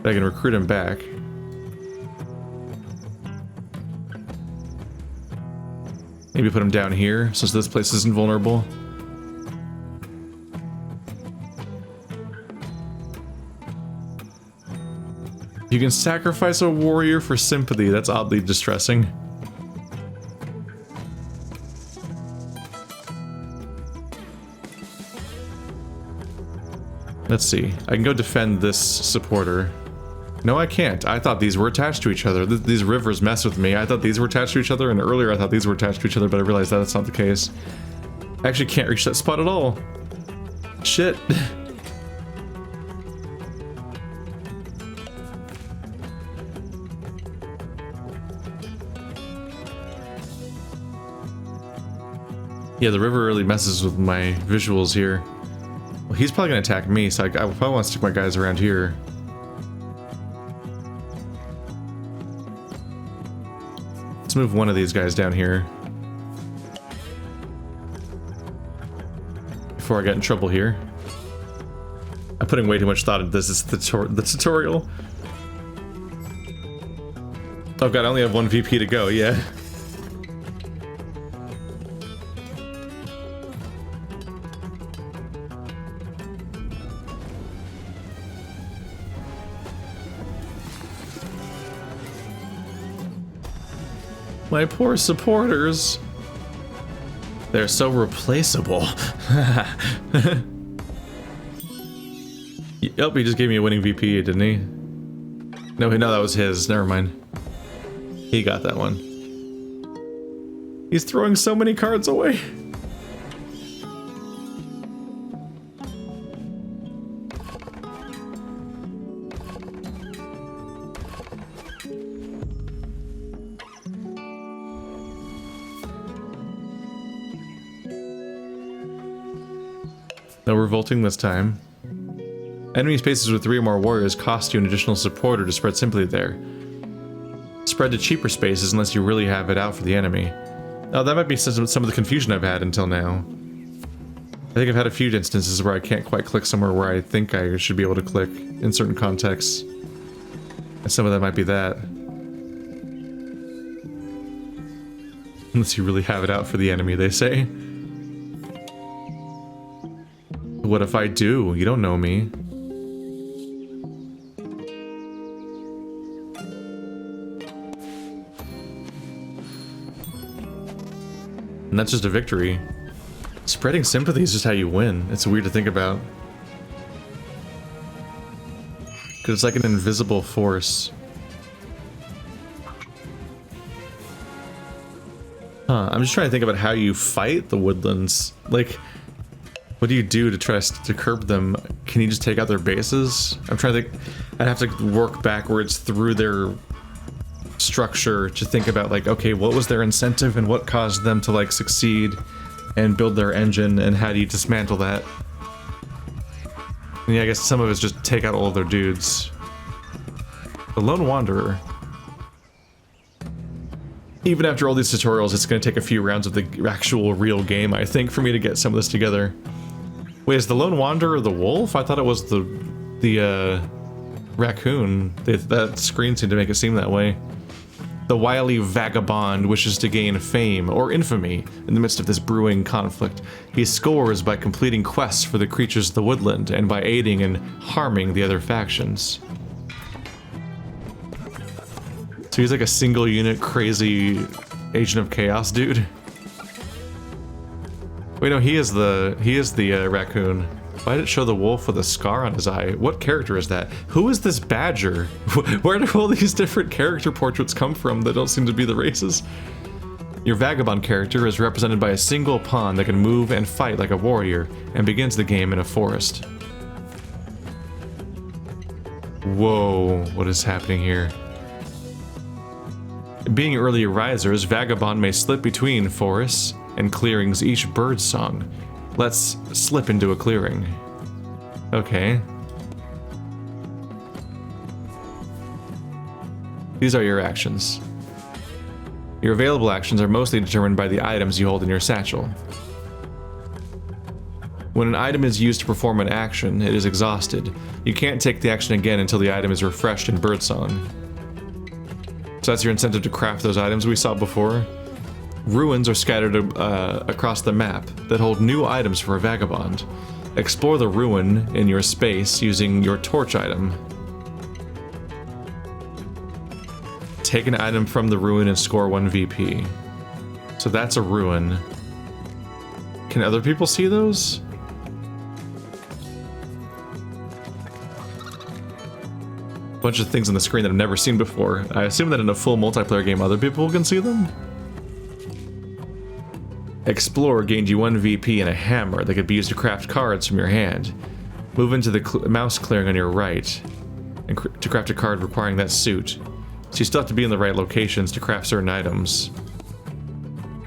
I can recruit him back. Maybe put him down here, since this place isn't vulnerable. You can sacrifice a warrior for sympathy. That's oddly distressing. Let's see. I can go defend this supporter. No, I can't. I thought these were attached to each other. These rivers mess with me. I thought these were attached to each other, and earlier I thought these were attached to each other, but I realized that that's not the case. I actually can't reach that spot at all. Shit. Yeah, the river really messes with my visuals here. Well, he's probably gonna attack me, so I probably want to stick my guys around here. Let's move one of these guys down here. Before I get in trouble here. I'm putting way too much thought into this. It's the tutorial. Oh god, I only have 1 VP to go, yeah. My poor supporters. They're so replaceable. Yep, he just gave me a winning VP, didn't he? No, that was his. Never mind. He got that one. He's throwing so many cards away. No revolting this time. Enemy spaces with 3 or more warriors cost you an additional supporter to spread sympathy there. Spread to cheaper spaces unless you really have it out for the enemy. Oh, that might be some of the confusion I've had until now. I think I've had a few instances where I can't quite click somewhere where I think I should be able to click in certain contexts. And some of that might be that. Unless you really have it out for the enemy, they say. What if I do? You don't know me. And that's just a victory. Spreading sympathy is just how you win. It's weird to think about. Because it's like an invisible force. Huh, I'm just trying to think about how you fight the woodlands. Like, what do you do to try to curb them? Can you just take out their bases? I'm trying to think. I'd have to work backwards through their structure to think about, like, okay, what was their incentive and what caused them to, like, succeed and build their engine, and how do you dismantle that? And yeah, I guess some of it's just take out all of their dudes. The Lone Wanderer. Even after all these tutorials, it's going to take a few rounds of the actual real game, I think, for me to get some of this together. Wait, is the Lone Wanderer the wolf? I thought it was the raccoon. That screen seemed to make it seem that way. The wily Vagabond wishes to gain fame or infamy in the midst of this brewing conflict. He scores by completing quests for the creatures of the woodland and by aiding and harming the other factions. So he's like a single unit crazy agent of chaos dude. Wait, no, he is the raccoon. Why did it show the wolf with a scar on his eye? What character is that? Who is this badger? Where do all these different character portraits come from that don't seem to be the races? Your Vagabond character is represented by a single pawn that can move and fight like a warrior, and begins the game in a forest. Whoa, what is happening here? Being early risers, Vagabond may slip between forests and clearings each bird song. Let's slip into a clearing. Okay. These are your actions. Your available actions are mostly determined by the items you hold in your satchel. When an item is used to perform an action, it is exhausted. You can't take the action again until the item is refreshed in birdsong. So that's your incentive to craft those items we saw before. Ruins are scattered across the map that hold new items for a Vagabond. Explore the ruin in your space using your torch item. Take an item from the ruin and score 1 VP. So that's a ruin. Can other people see those? Bunch of things on the screen that I've never seen before. I assume that in a full multiplayer game other people can see them? Explore gained you 1 VP and a hammer that could be used to craft cards from your hand. Move into the mouse clearing on your right and to craft a card requiring that suit. So you still have to be in the right locations to craft certain items.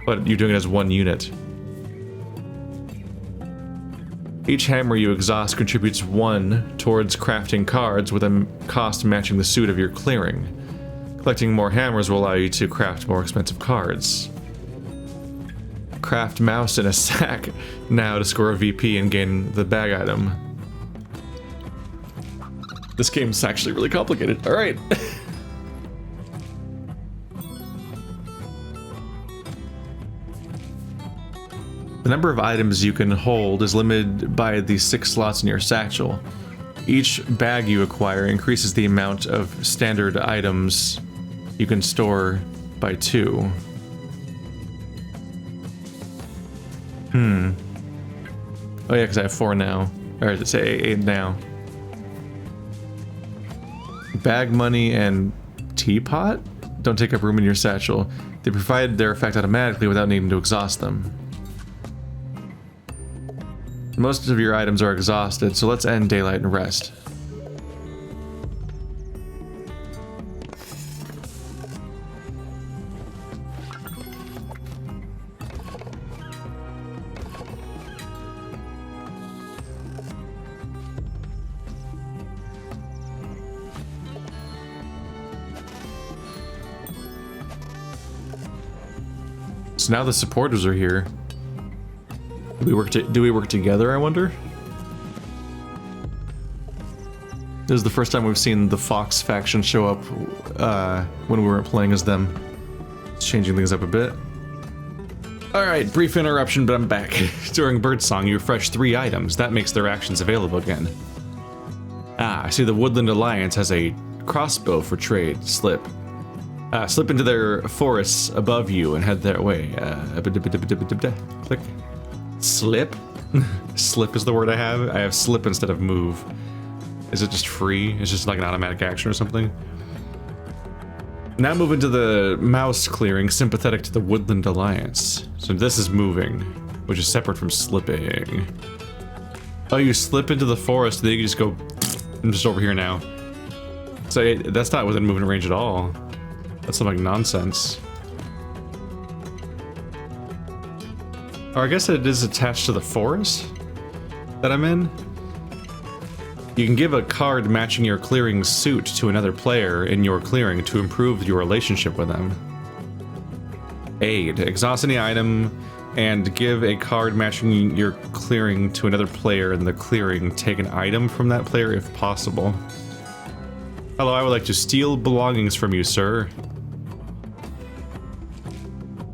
But you're doing it as 1 unit. Each hammer you exhaust contributes 1 towards crafting cards with a cost matching the suit of your clearing. Collecting more hammers will allow you to craft more expensive cards. Craft mouse in a sack now to score a VP and gain the bag item. This game's actually really complicated. Alright. The number of items you can hold is limited by the 6 slots in your satchel. Each bag you acquire increases the amount of standard items you can store by 2. Oh yeah, because I have 4 now. Or say 8 now. Bag money and teapot don't take up room in your satchel. They provide their effect automatically without needing to exhaust them. Most of your items are exhausted, so let's end daylight and rest. So now the supporters are here. Do we work together, I wonder? This is the first time we've seen the Fox faction show up when we weren't playing as them. It's changing things up a bit. Alright, brief interruption, but I'm back. During Birdsong, you refresh 3 items. That makes their actions available again. Ah, I see the Woodland Alliance has a crossbow for trade. Slip. Slip into their forests above you and head their way. Click. Slip? Slip is the word I have. I have slip instead of move. Is it just free? It's just like an automatic action or something? Now move into the mouse clearing sympathetic to the Woodland Alliance. So this is moving, which is separate from slipping. Oh, you slip into the forest, then you can just go... I'm just over here now. So that's not within movement range at all. That's some like nonsense. Or I guess it is attached to the forest that I'm in. You can give a card matching your clearing suit to another player in your clearing to improve your relationship with them. Aid. Exhaust any item and give a card matching your clearing to another player in the clearing. Take an item from that player if possible. Hello, I would like to steal belongings from you, sir.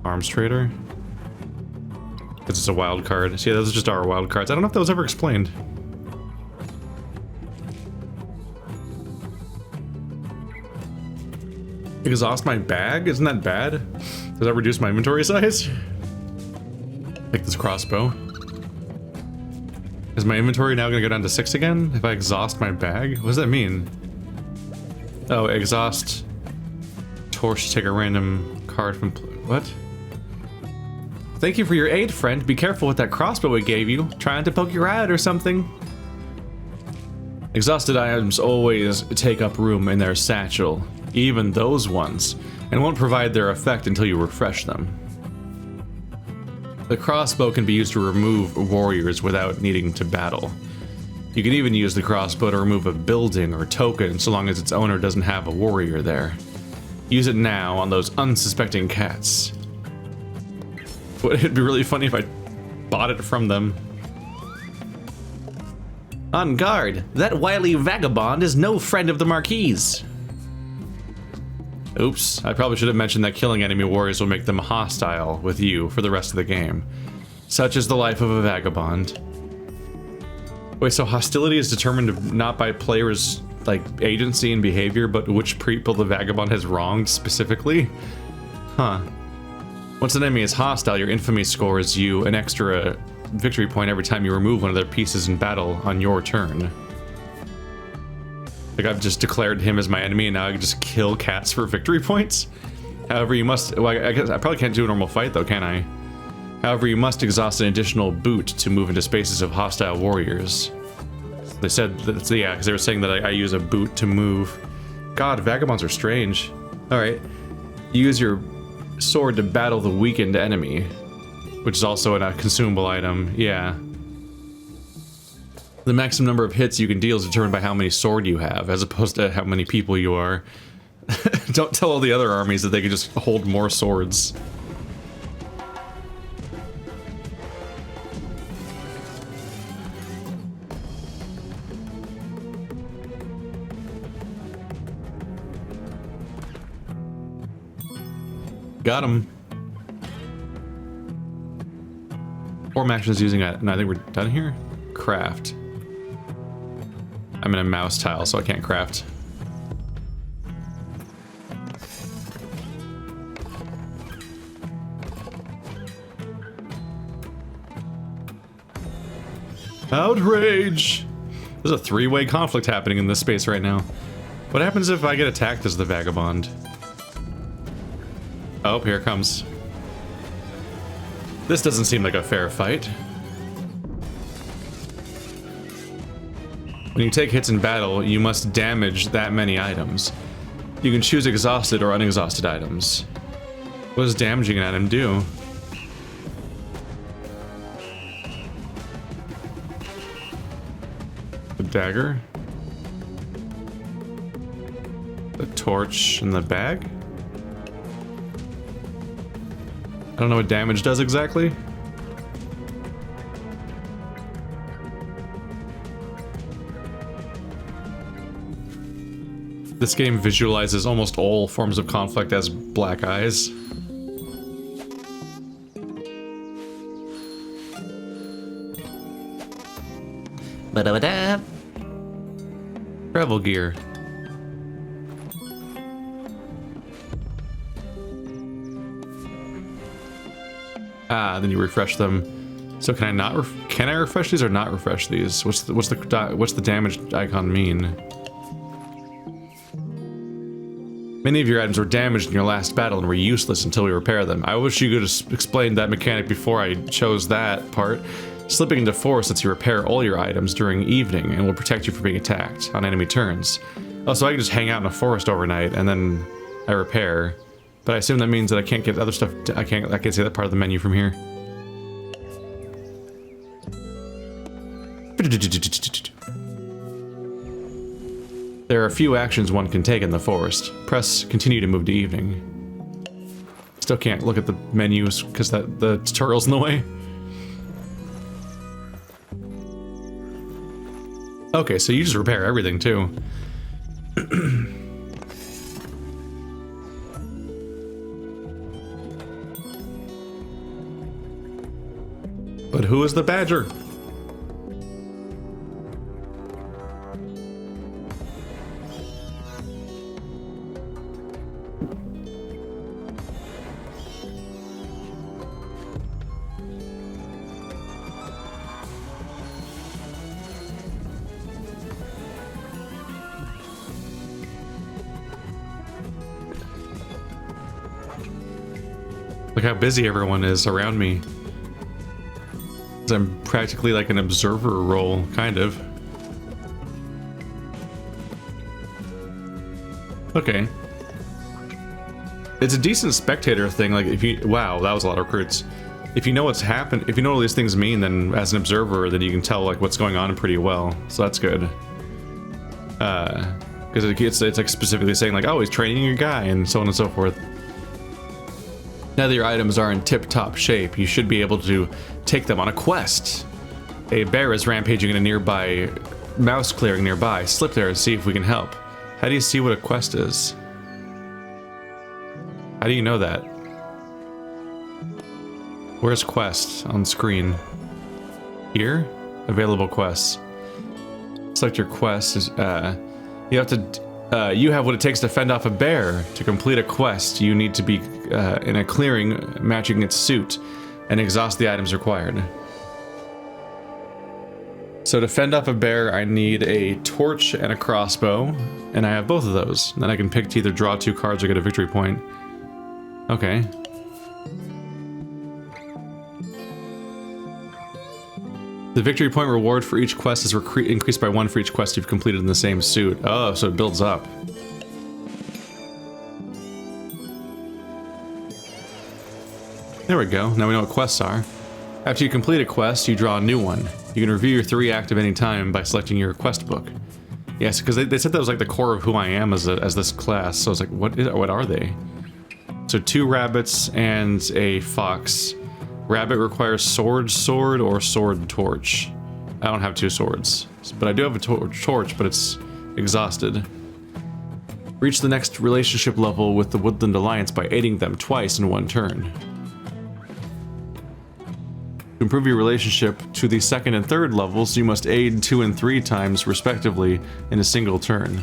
Arms trader. Because it's a wild card. See, those are just our wild cards. I don't know if that was ever explained. Exhaust my bag? Isn't that bad? Does that reduce my inventory size? Take this crossbow. Is my inventory now gonna go down to 6 again if I exhaust my bag? What does that mean? Oh, exhaust torch, take a random card from... What? Thank you for your aid, friend. Be careful with that crossbow we gave you. Trying to poke your eye out or something. Exhausted items always take up room in their satchel, even those ones, and won't provide their effect until you refresh them. The crossbow can be used to remove warriors without needing to battle. You can even use the crossbow to remove a building or token so long as its owner doesn't have a warrior there. Use it now on those unsuspecting cats. It'd be really funny if I bought it from them. On guard! That wily vagabond is no friend of the Marquise. Oops, I probably should have mentioned that killing enemy warriors will make them hostile with you for the rest of the game. Such is the life of a vagabond. Wait, so hostility is determined not by players' like agency and behavior, but which people the vagabond has wronged specifically? Huh. Once an enemy is hostile, your infamy scores you an extra victory point every time you remove one of their pieces in battle on your turn. Like I've just declared him as my enemy and now I can just kill cats for victory points? However, you must... Well, I guess I probably can't do a normal fight though, can I? However, you must exhaust an additional boot to move into spaces of hostile warriors. They said that, yeah, because they were saying that I use a boot to move. God, vagabonds are strange. Alright. Use your sword to battle the weakened enemy, which is also a consumable item. Yeah. The maximum number of hits you can deal is determined by how many sword you have, as opposed to how many people you are. Don't tell all the other armies that they can just hold more swords. Got him. Form actions using it. No, I think we're done here. Craft. I'm in a mouse tile, so I can't craft. Outrage! There's a 3-way conflict happening in this space right now. What happens if I get attacked as the Vagabond? Oh, here it comes. This doesn't seem like a fair fight. When you take hits in battle, you must damage that many items. You can choose exhausted or unexhausted items. What does damaging an item do? The dagger? The torch in the bag? I don't know what damage does exactly. This game visualizes almost all forms of conflict as black eyes. Ba-da-ba-da. Travel gear. Ah, then you refresh them. So can I not? Can I refresh these or not refresh these? What's the damage icon mean? Many of your items were damaged in your last battle and were useless until we repair them. I wish you could have explained that mechanic before I chose that part. Slipping into forest lets you repair all your items during evening and will protect you from being attacked on enemy turns. Oh, so I can just hang out in a forest overnight and then I repair. But I assume that means that I can't get other stuff. I can't see that part of the menu from here. There are a few actions one can take in the forest. Press continue to move to evening. Still can't look at the menus because the tutorial's in the way. Okay, so you just repair everything too. But who is the badger? Look how busy everyone is around me. I'm practically like an observer role, kind of. Okay. It's a decent spectator thing, like if you... Wow, that was a lot of recruits. If you know what's happened, if you know what all these things mean, then as an observer, then you can tell like what's going on pretty well. So that's good. Because it's like specifically saying like, oh, he's training your guy, and so on and so forth. Now that your items are in tip-top shape, you should be able to take them on a quest. A bear is rampaging in a nearby mouse clearing nearby. Slip there and see if we can help. How do you see what a quest is? How do you know that? Where's quest on screen? Here? Available quests. Select your quest. You have to... you have what it takes to fend off a bear. To complete a quest, you need to be in a clearing matching its suit and exhaust the items required. So to fend off a bear, I need a torch and a crossbow, and I have both of those. Then I can pick to either draw 2 cards or get a victory point. Okay. The victory point reward for each quest is increased by 1 for each quest you've completed in the same suit. Oh, so it builds up. There we go. Now we know what quests are. After you complete a quest, you draw a new one. You can review your 3 active any time by selecting your quest book. Yes, because they said that was like the core of who I am as this class. So I was like, what are they? So 2 rabbits and a fox. Rabbit requires sword, or sword, torch. I don't have 2 swords, but I do have a torch, but it's exhausted. Reach the next relationship level with the Woodland Alliance by aiding them twice in 1 turn. To improve your relationship to the 2nd and 3rd levels, you must aid 2 and 3 times, respectively, in a single turn.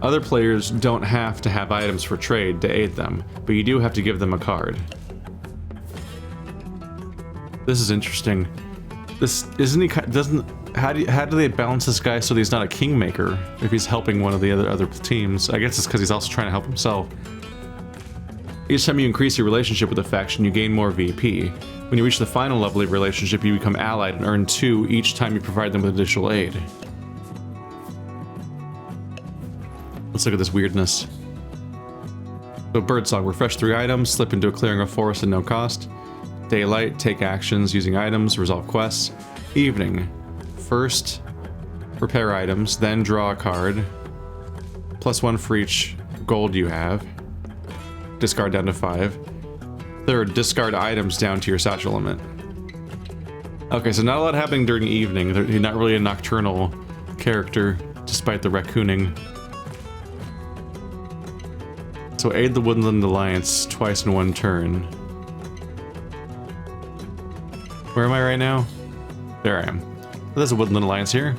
Other players don't have to have items for trade to aid them, but you do have to give them a card. This is interesting. This isn't he? Doesn't how do they balance this guy so that he's not a kingmaker if he's helping one of the other teams? I guess it's because he's also trying to help himself. Each time you increase your relationship with a faction, you gain more VP. When you reach the final level of relationship, you become allied and earn 2 each time you provide them with additional aid. Let's look at this weirdness. So birdsong, refresh 3 items, slip into a clearing of forest at no cost. Daylight, take actions using items, resolve quests. Evening, first repair items, then draw a card. +1 for each gold you have. Discard down to 5. Third, discard items down to your satchel limit. Okay, so not a lot happening during evening. He's not really a nocturnal character, despite the raccooning. So aid the Woodland Alliance twice in 1 turn. Where am I right now? There I am. There's a Woodland Alliance here.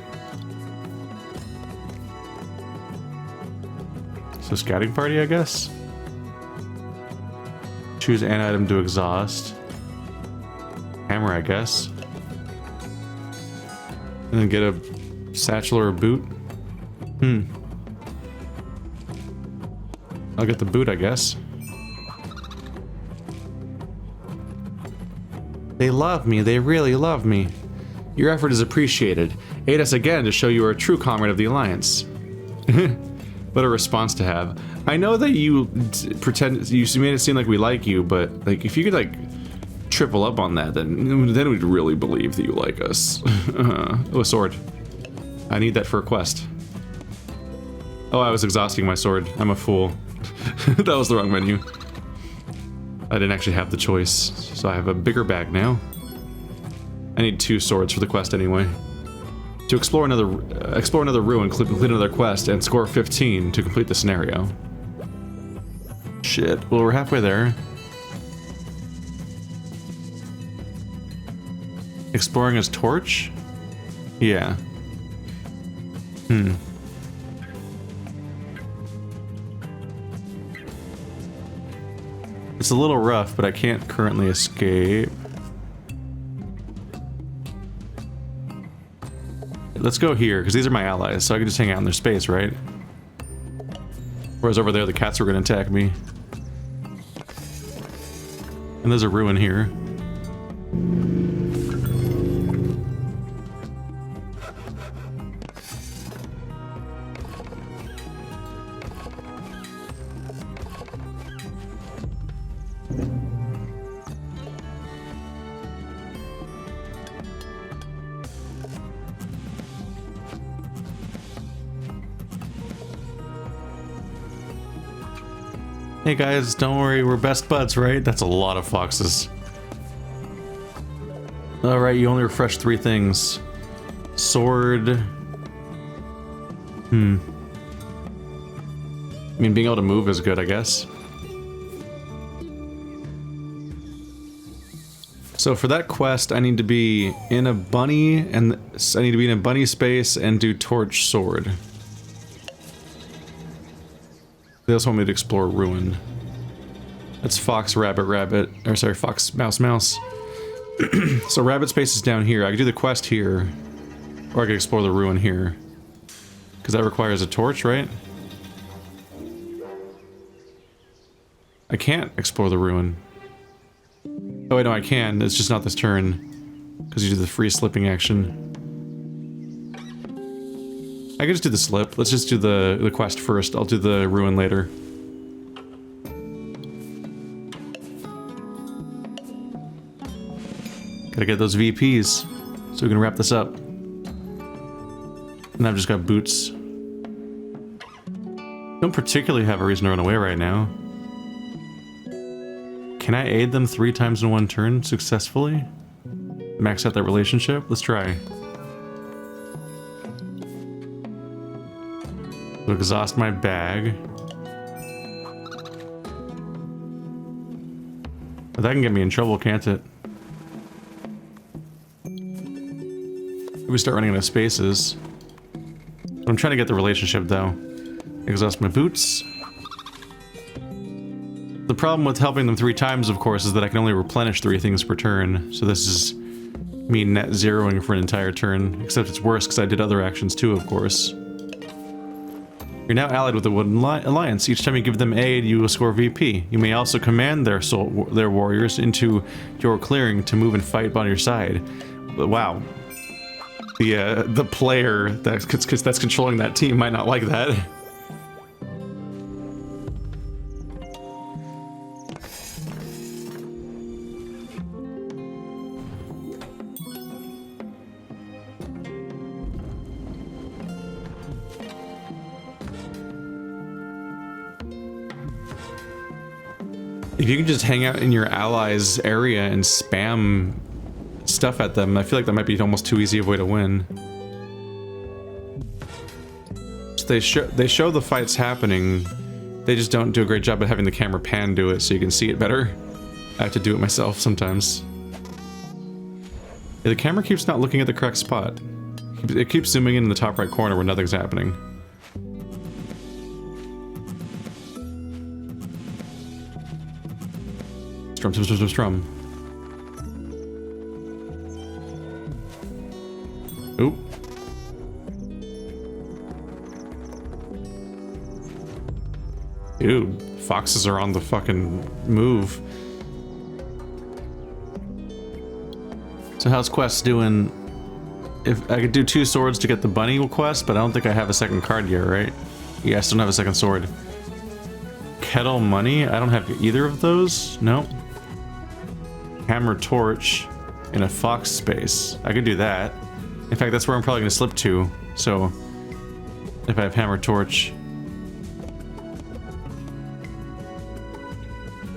So scouting party, I guess? Choose an item to exhaust. Hammer, I guess. And then get a satchel or a boot. I'll get the boot, I guess. They love me. They really love me. Your effort is appreciated. Aid us again to show you are a true comrade of the Alliance. What a response to have. I know that you pretend you made it seem like we like you, but like if you could like triple up on that, then we'd really believe that you like us. Oh, a sword. I need that for a quest. Oh, I was exhausting my sword. I'm a fool. That was the wrong menu. I didn't actually have the choice, so I have a bigger bag now. I need 2 swords for the quest anyway. To explore another ruin, complete another quest, and score 15 to complete the scenario. Shit. Well, we're halfway there. Exploring his torch? Yeah. It's a little rough, but I can't currently escape. Let's go here, because these are my allies, so I can just hang out in their space, right? Whereas over there, the cats were going to attack me. And there's a ruin here. Hey guys, don't worry, we're best buds, right? That's a lot of foxes. Alright, you only refresh 3 things. Sword. I mean, being able to move is good, I guess. So for that quest, I need to be in a bunny, and I need to be in a bunny space and do torch sword. They also want me to explore ruin. That's fox, rabbit, rabbit. Or sorry, fox, mouse, mouse. So rabbit space is down here. I could do the quest here. Or I could explore the ruin here. Because that requires a torch, right? I can't explore the ruin. Oh wait, no, I can. It's just not this turn. Because you do the free slipping action. I could just do the slip. Let's just do the quest first. I'll do the ruin later. Gotta get those VPs so we can wrap this up. And I've just got boots. Don't particularly have a reason to run away right now. Can I aid them 3 times in 1 turn successfully? Max out that relationship? Let's try. To exhaust my bag. But that can get me in trouble, can't it? We start running out of spaces. I'm trying to get the relationship though. Exhaust my boots. The problem with helping them 3 times, of course, is that I can only replenish 3 things per turn. So this is me net zeroing for an entire turn, except it's worse because I did other actions too, of course. You're now allied with the Woodland Alliance. Each time you give them aid, you will score VP. You may also command their warriors into your clearing to move and fight on your side. But wow. The player that's controlling that team might not like that. If you can just hang out in your allies' area and spam stuff at them, I feel like that might be almost too easy a way to win. So they show the fights happening, they just don't do a great job of having the camera pan do it so you can see it better. I have to do it myself sometimes. Yeah, the camera keeps not looking at the correct spot. It keeps zooming in the top right corner where nothing's happening. Strum. Oop. Dude, foxes are on the fucking move. So how's Quest doing? If I could do 2 swords to get the bunny quest, but I don't think I have a second card yet, right? Yeah, I still don't have a second sword. Kettle money? I don't have either of those? No. Hammer torch in a fox space. I could do that. In fact, that's where I'm probably gonna slip to. So, if I have hammer torch.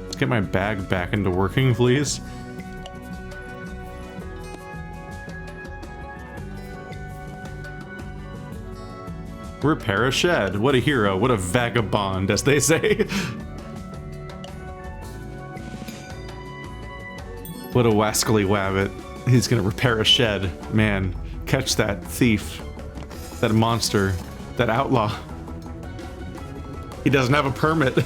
Let's get my bag back into working, please. Repair a shed. What a hero. What a vagabond, as they say. What a wascally wabbit. He's gonna repair a shed. Man, catch that thief. That monster. That outlaw. He doesn't have a permit.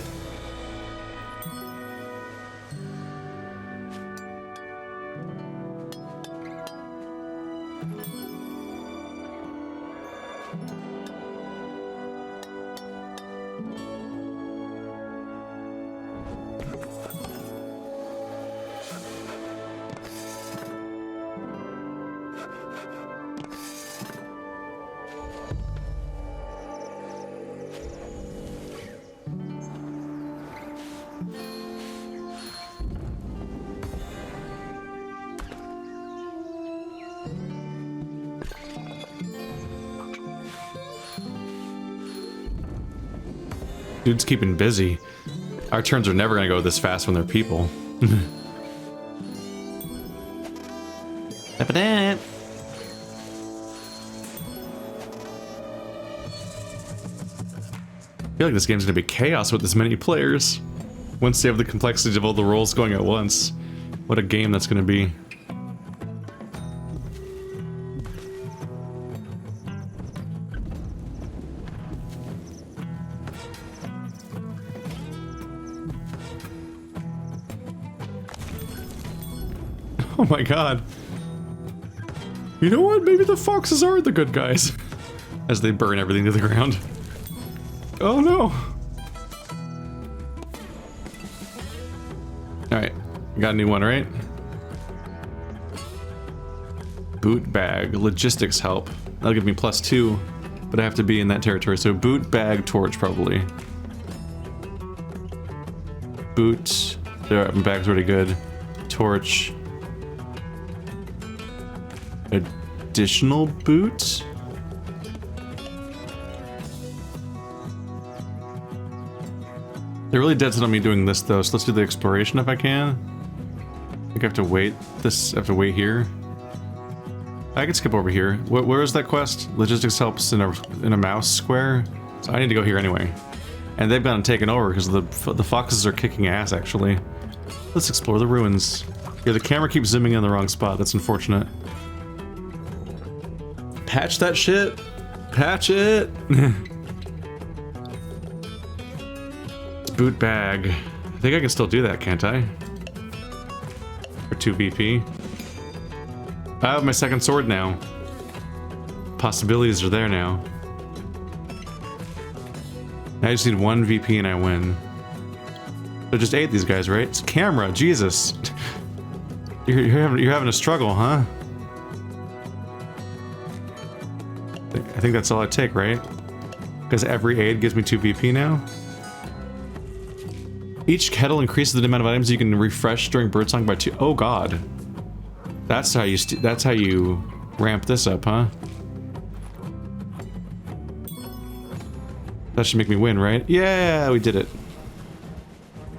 Dude's keeping busy. Our turns are never gonna go this fast when they're people. I feel like this game's gonna be chaos with this many players. Once they have the complexity of all the roles going at once. What a game that's gonna be. Oh my god. You know what? Maybe the foxes are the good guys. As they burn everything to the ground. Oh no. Alright. Got a new one, right? Boot bag. Logistics help. That'll give me +2. But I have to be in that territory. So boot bag torch probably. Boot. There, my bag's already good. Torch. Additional boot? They're really dead set on me doing this though, so let's do the exploration if I can. I think I have to wait. I have to wait here. I can skip over here. Where is that quest? Logistics helps in a mouse square. So I need to go here anyway. And they've gone taken over because the foxes are kicking ass actually. Let's explore the ruins. Yeah, the camera keeps zooming in the wrong spot. That's unfortunate. Patch that shit. Patch it. Boot bag. I think I can still do that, can't I? For 2 BP. I have my second sword now. Possibilities are there now. I just need one VP and I win. So just 8 these guys, right? It's camera, Jesus. You're having a struggle, huh? I think that's all I take, right? Because every aid gives me 2 VP now. Each kettle increases the amount of items you can refresh during birdsong by 2. Oh God, that's how you ramp this up, huh? That should make me win, right? Yeah, we did it.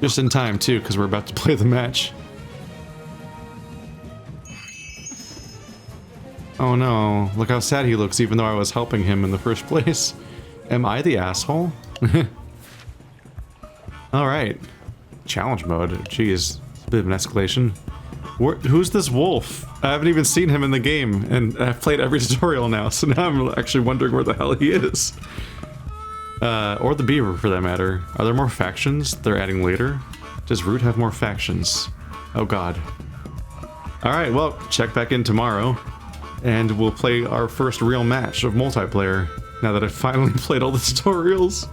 Just in time too, because we're about to play the match. Oh no, look how sad he looks even though I was helping him in the first place. Am I the asshole? Alright. Challenge mode. Jeez. A bit of an escalation. Who's this wolf? I haven't even seen him in the game, and I've played every tutorial now, so now I'm actually wondering where the hell he is. Or the beaver, for that matter. Are there more factions they're adding later? Does Root have more factions? Oh god. Alright, well, check back in tomorrow, and we'll play our first real match of multiplayer, now that I've finally played all the tutorials.